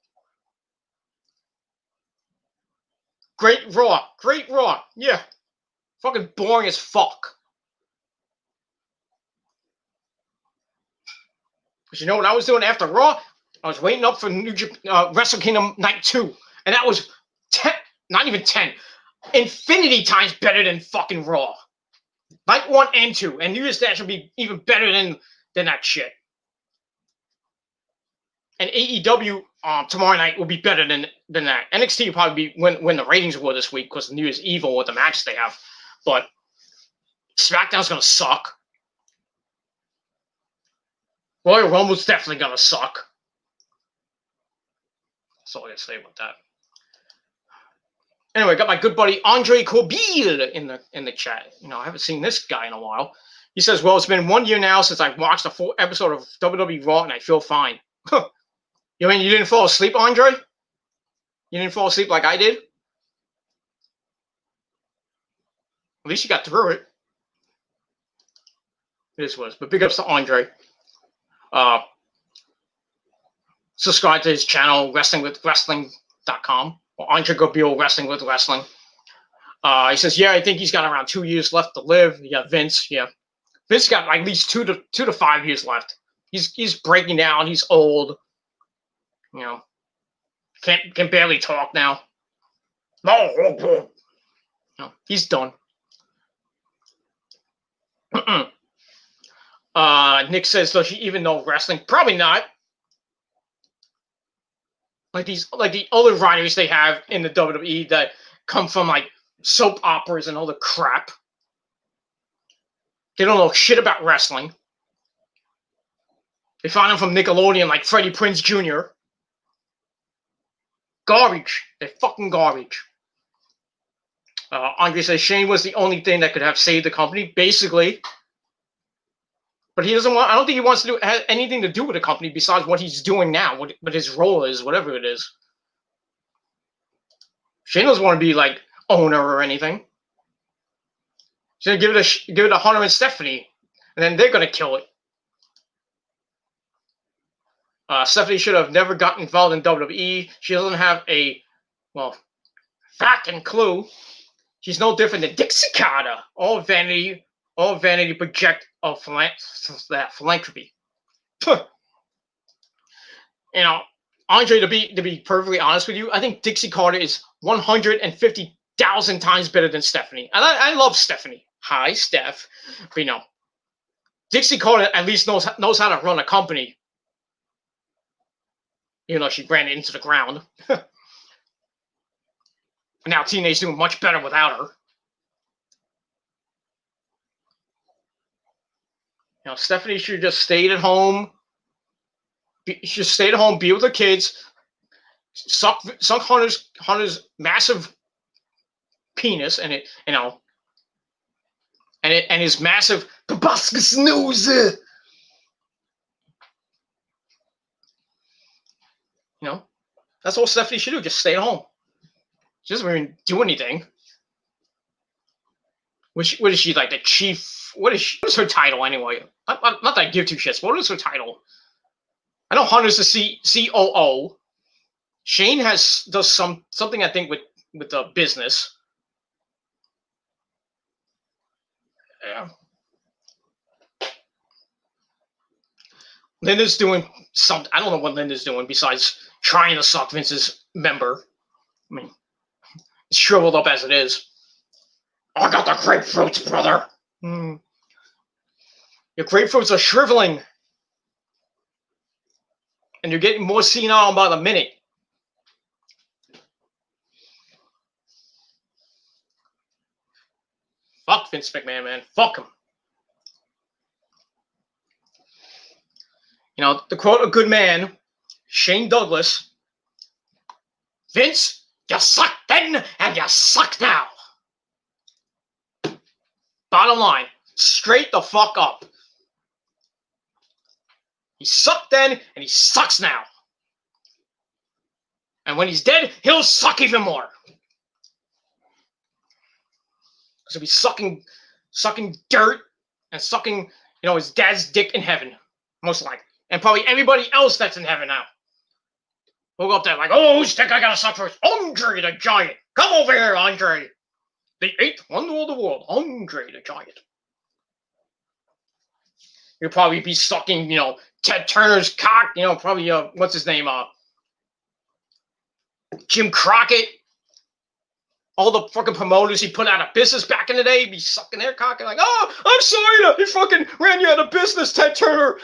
Great Raw. Great Raw. Yeah. Fucking boring as fuck. Because you know what I was doing after Raw? I was waiting up for Wrestle Kingdom Night 2. And that was 10, not even 10, infinity times better than fucking Raw. Night 1 and 2. And New Year's Dash will be even better than that shit. And AEW tomorrow night will be better than that. NXT will probably be when the ratings were this week because New Year's Evil with the matches they have. But SmackDown's going to suck. Royal Rumble's definitely going to suck. That's all I got to say about that. Anyway, got my good buddy Andre Corbeil in the chat. I haven't seen this guy in a while. He says, well, it's been 1 year now since I've watched a full episode of WWE Raw and I feel fine. You mean you didn't fall asleep, Andre? You didn't fall asleep like I did? At least you got through it. This was. But big ups to Andre. Subscribe to his channel, wrestlingwithwrestling.com. Or Andre Corbeil, Wrestling with Wrestling. He says, yeah, I think he's got around 2 years left to live. Yeah, Vince. Yeah. Vince got at least 2 to 5 years left. He's breaking down. He's old. Can barely talk now. No, he's done. Nick says, does she even know wrestling? Probably not. Like the other writers they have in the WWE that come from like soap operas and all the crap. They don't know shit about wrestling. They found them from Nickelodeon like Freddie Prinze Jr. Garbage. They're fucking garbage. Andre says Shane was the only thing that could have saved the company, basically. But he doesn't want. I don't think he wants to have anything to do with the company besides what he's doing now, what his role is, whatever it is. Shane doesn't want to be like owner or anything. He's gonna give it to Hunter and Stephanie, and then they're gonna kill it. Stephanie should have never gotten involved in WWE. She doesn't have a fucking clue. She's no different than Dixie Carter. All vanity project of philanthropy. Andre, to be perfectly honest with you, I think Dixie Carter is 150,000 times better than Stephanie. And I love Stephanie. Hi, Steph. But Dixie Carter at least knows how to run a company. Even though she ran it into the ground. Now TNA's doing much better without her. You know, Stephanie should have just stayed at home. She should stay at home, be with her kids, suck Hunter's massive penis and it, you know, and his massive proboscis nose. You know, that's all Stephanie should do. Just stay at home. She doesn't even do anything. What is she, like the chief? What is her title anyway? Not that I give two shits. What is her title? I know Hunter's the COO. Shane does something I think with the business. Yeah. Linda's doing something. I don't know what Linda's doing besides trying to suck Vince's member. I mean, it's shriveled up as it is. I got the grapefruits, brother. Your grapefruits are shriveling. And you're getting more senile by the minute. Fuck Vince McMahon, man. Fuck him. You know, to quote a good man, Shane Douglas, Vince, you sucked then and you suck now. Bottom line, straight the fuck up. He sucked then and he sucks now. And when he's dead, he'll suck even more. Because he'll be sucking dirt and sucking, you know, his dad's dick in heaven, most likely. And probably everybody else that's in heaven now. We'll go up there like, oh, who's dick I gotta suck first? Andre the Giant. Come over here, Andre. The 8th wonder of the world, Andre the Giant. You'll probably be sucking, you know, Ted Turner's cock, you know, probably, what's his name, Jim Crockett. All the fucking promoters he put out of business back in the day, be sucking their cock and like, oh, I'm sorry that he fucking ran you out of business, Ted Turner.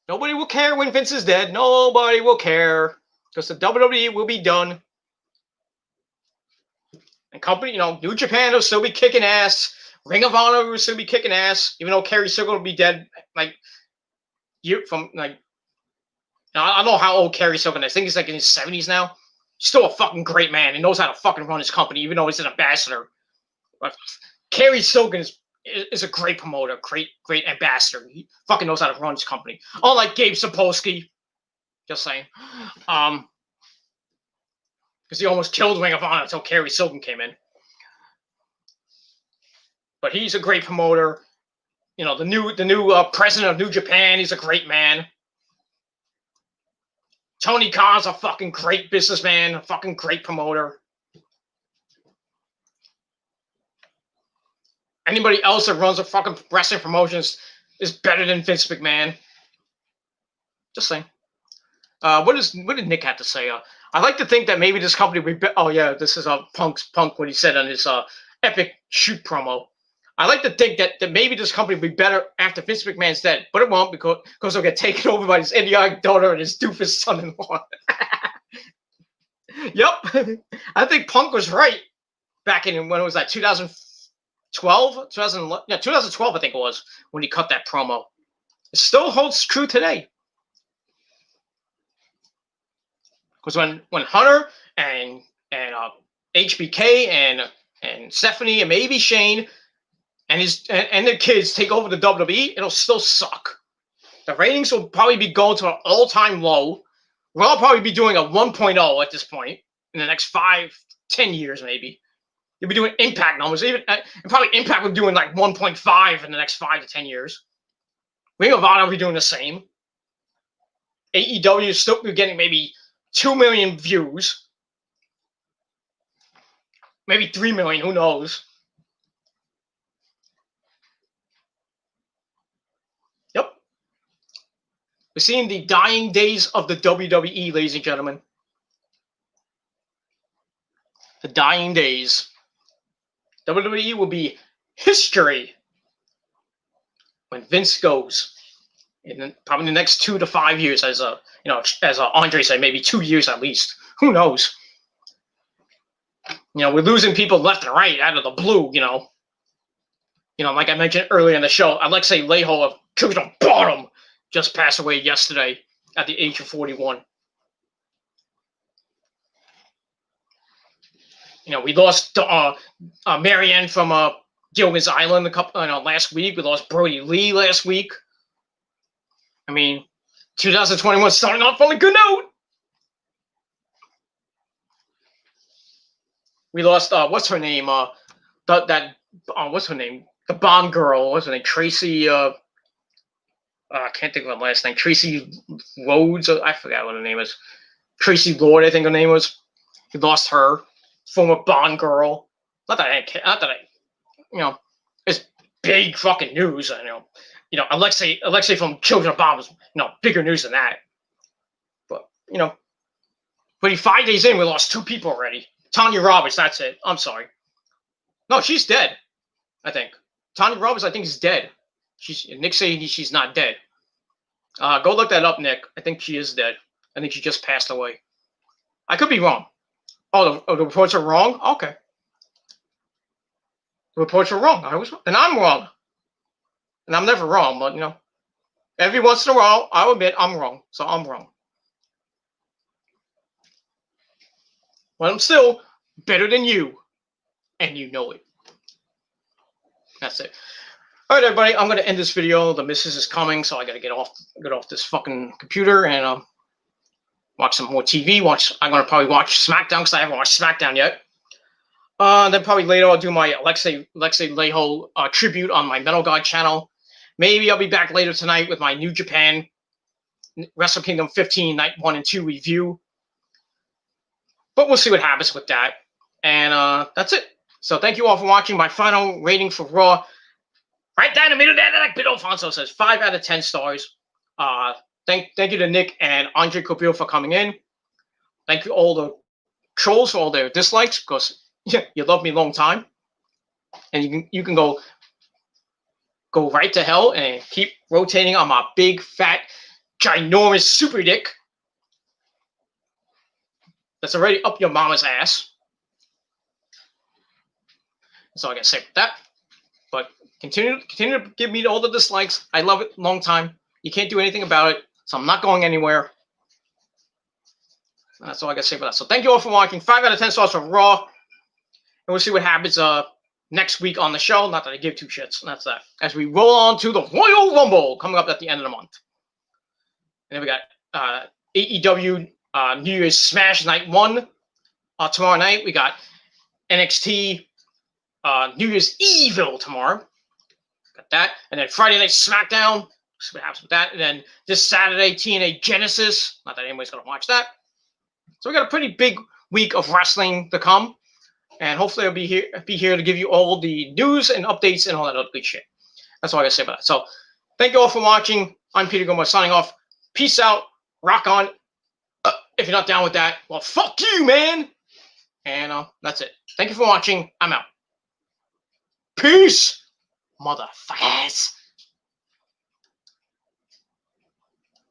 Nobody will care when Vince is dead. Nobody will care. Because the WWE will be done. And company, you know, New Japan will still be kicking ass. Ring of Honor will still be kicking ass. Even though Kerry Silver will be dead, like, I don't know how old Kerry Silver is. I think he's like in his 70s now. Still a fucking great man. He knows how to fucking run his company, even though he's an ambassador. But Kerry Silver is a great promoter, great ambassador. He fucking knows how to run his company. Unlike Gabe Sapolsky. Just saying. Because he almost killed Ring of Honor until Kerry Silver came in. But he's a great promoter. You know, the new president of New Japan, he's a great man. Tony Khan's a fucking great businessman, a fucking great promoter. Anybody else that runs a fucking wrestling promotions is better than Vince McMahon. Just saying. What did Nick have to say? I like to think that maybe this company would be. Oh yeah, this is Punk what he said on his epic shoot promo. I like to think that maybe this company will be better after Vince McMahon's dead, but it won't because they'll get taken over by his idiotic daughter and his doofus son-in-law. Yep, I think Punk was right back in when it was like 2012, 2012 I think it was when he cut that promo. It still holds true today. Because when Hunter and HBK and Stephanie and maybe Shane and their kids take over the WWE, it'll still suck. The ratings will probably be going to an all-time low. We'll all probably be doing a 1.0 at this point in the next 5-10 years, maybe. You'll be doing Impact numbers. And probably Impact will be doing like 1.5 in the next 5 to 10 years. Ring of Honor will be doing the same. AEW is still getting maybe 2 million views. Maybe 3 million, who knows? Yep. We're seeing the dying days of the WWE, ladies and gentlemen. The dying days. WWE will be history. when Vince goes, in probably the next 2 to 5 years, as Andre said, maybe 2 years at least. Who knows? We're losing people left and right out of the blue. Like I mentioned earlier in the show, Alexei Leho of Killzone Bottom just passed away yesterday at the age of 41. We lost Marianne from Gilligan's Island last week. We lost Brody Lee last week. 2021 starting off on a good note. We lost what's her name? What's her name? The Bond girl. What's her name? Tracy. I can't think of her last name. Tracy Rhodes. I forgot what her name is. Tracy Lord, I think her name was. We lost her. Former Bond girl. Not that I, it's big fucking news. Alexei from Killzone Bottom is, bigger news than that. But, 5 days in, we lost 2 people already. Tanya Roberts, that's it. I'm sorry. No, she's dead, I think. Tanya Roberts, I think, is dead. Nick saying she's not dead. Go look that up, Nick. I think she is dead. I think she just passed away. I could be wrong. Oh, the reports are wrong? Okay. The reports are wrong. And I'm wrong. And I'm never wrong, but, every once in a while, I'll admit I'm wrong. So I'm wrong. But I'm still better than you. And you know it. That's it. All right, everybody. I'm going to end this video. The missus is coming, so I got to get off this fucking computer and watch some more TV. I'm going to probably watch SmackDown because I haven't watched SmackDown yet. Then probably later I'll do my Alexei Leho tribute on my Metal God channel. Maybe I'll be back later tonight with my New Japan Wrestle Kingdom 15 Night 1 and 2 review. But we'll see what happens with that. And that's it. So thank you all for watching. My final rating for Raw, right down the middle there, like Bill Alfonso says, 5 out of 10 stars. Thank you to Nick and Andre Coppil for coming in. Thank you all the trolls for all their dislikes, because you love me a long time. And you can go right to hell and keep rotating on my big, fat, ginormous super dick that's already up your mama's ass. That's all I gotta say about that. But continue to give me all the dislikes. I love it. Long time. You can't do anything about it. So I'm not going anywhere. That's all I got to say about that. So thank you all for watching. 5 out of 10 stars for Raw. And we'll see what happens next week on the show. Not that I give 2 shits. That's that. As we roll on to the Royal Rumble coming up at the end of the month. And then we got AEW New Year's Smash Night 1 tomorrow night. We got NXT New Year's Evil tomorrow. Got that. And then Friday Night SmackDown. See what happens with that. And then this Saturday, TNA Genesis. Not that anybody's going to watch that. So we got a pretty big week of wrestling to come. And hopefully I'll be here to give you all the news and updates and all that other good shit. That's all I got to say about that. So thank you all for watching. I'm Peter Gomez signing off. Peace out. Rock on. If you're not down with that, well, fuck you, man. And that's it. Thank you for watching. I'm out. Peace, motherfuckers.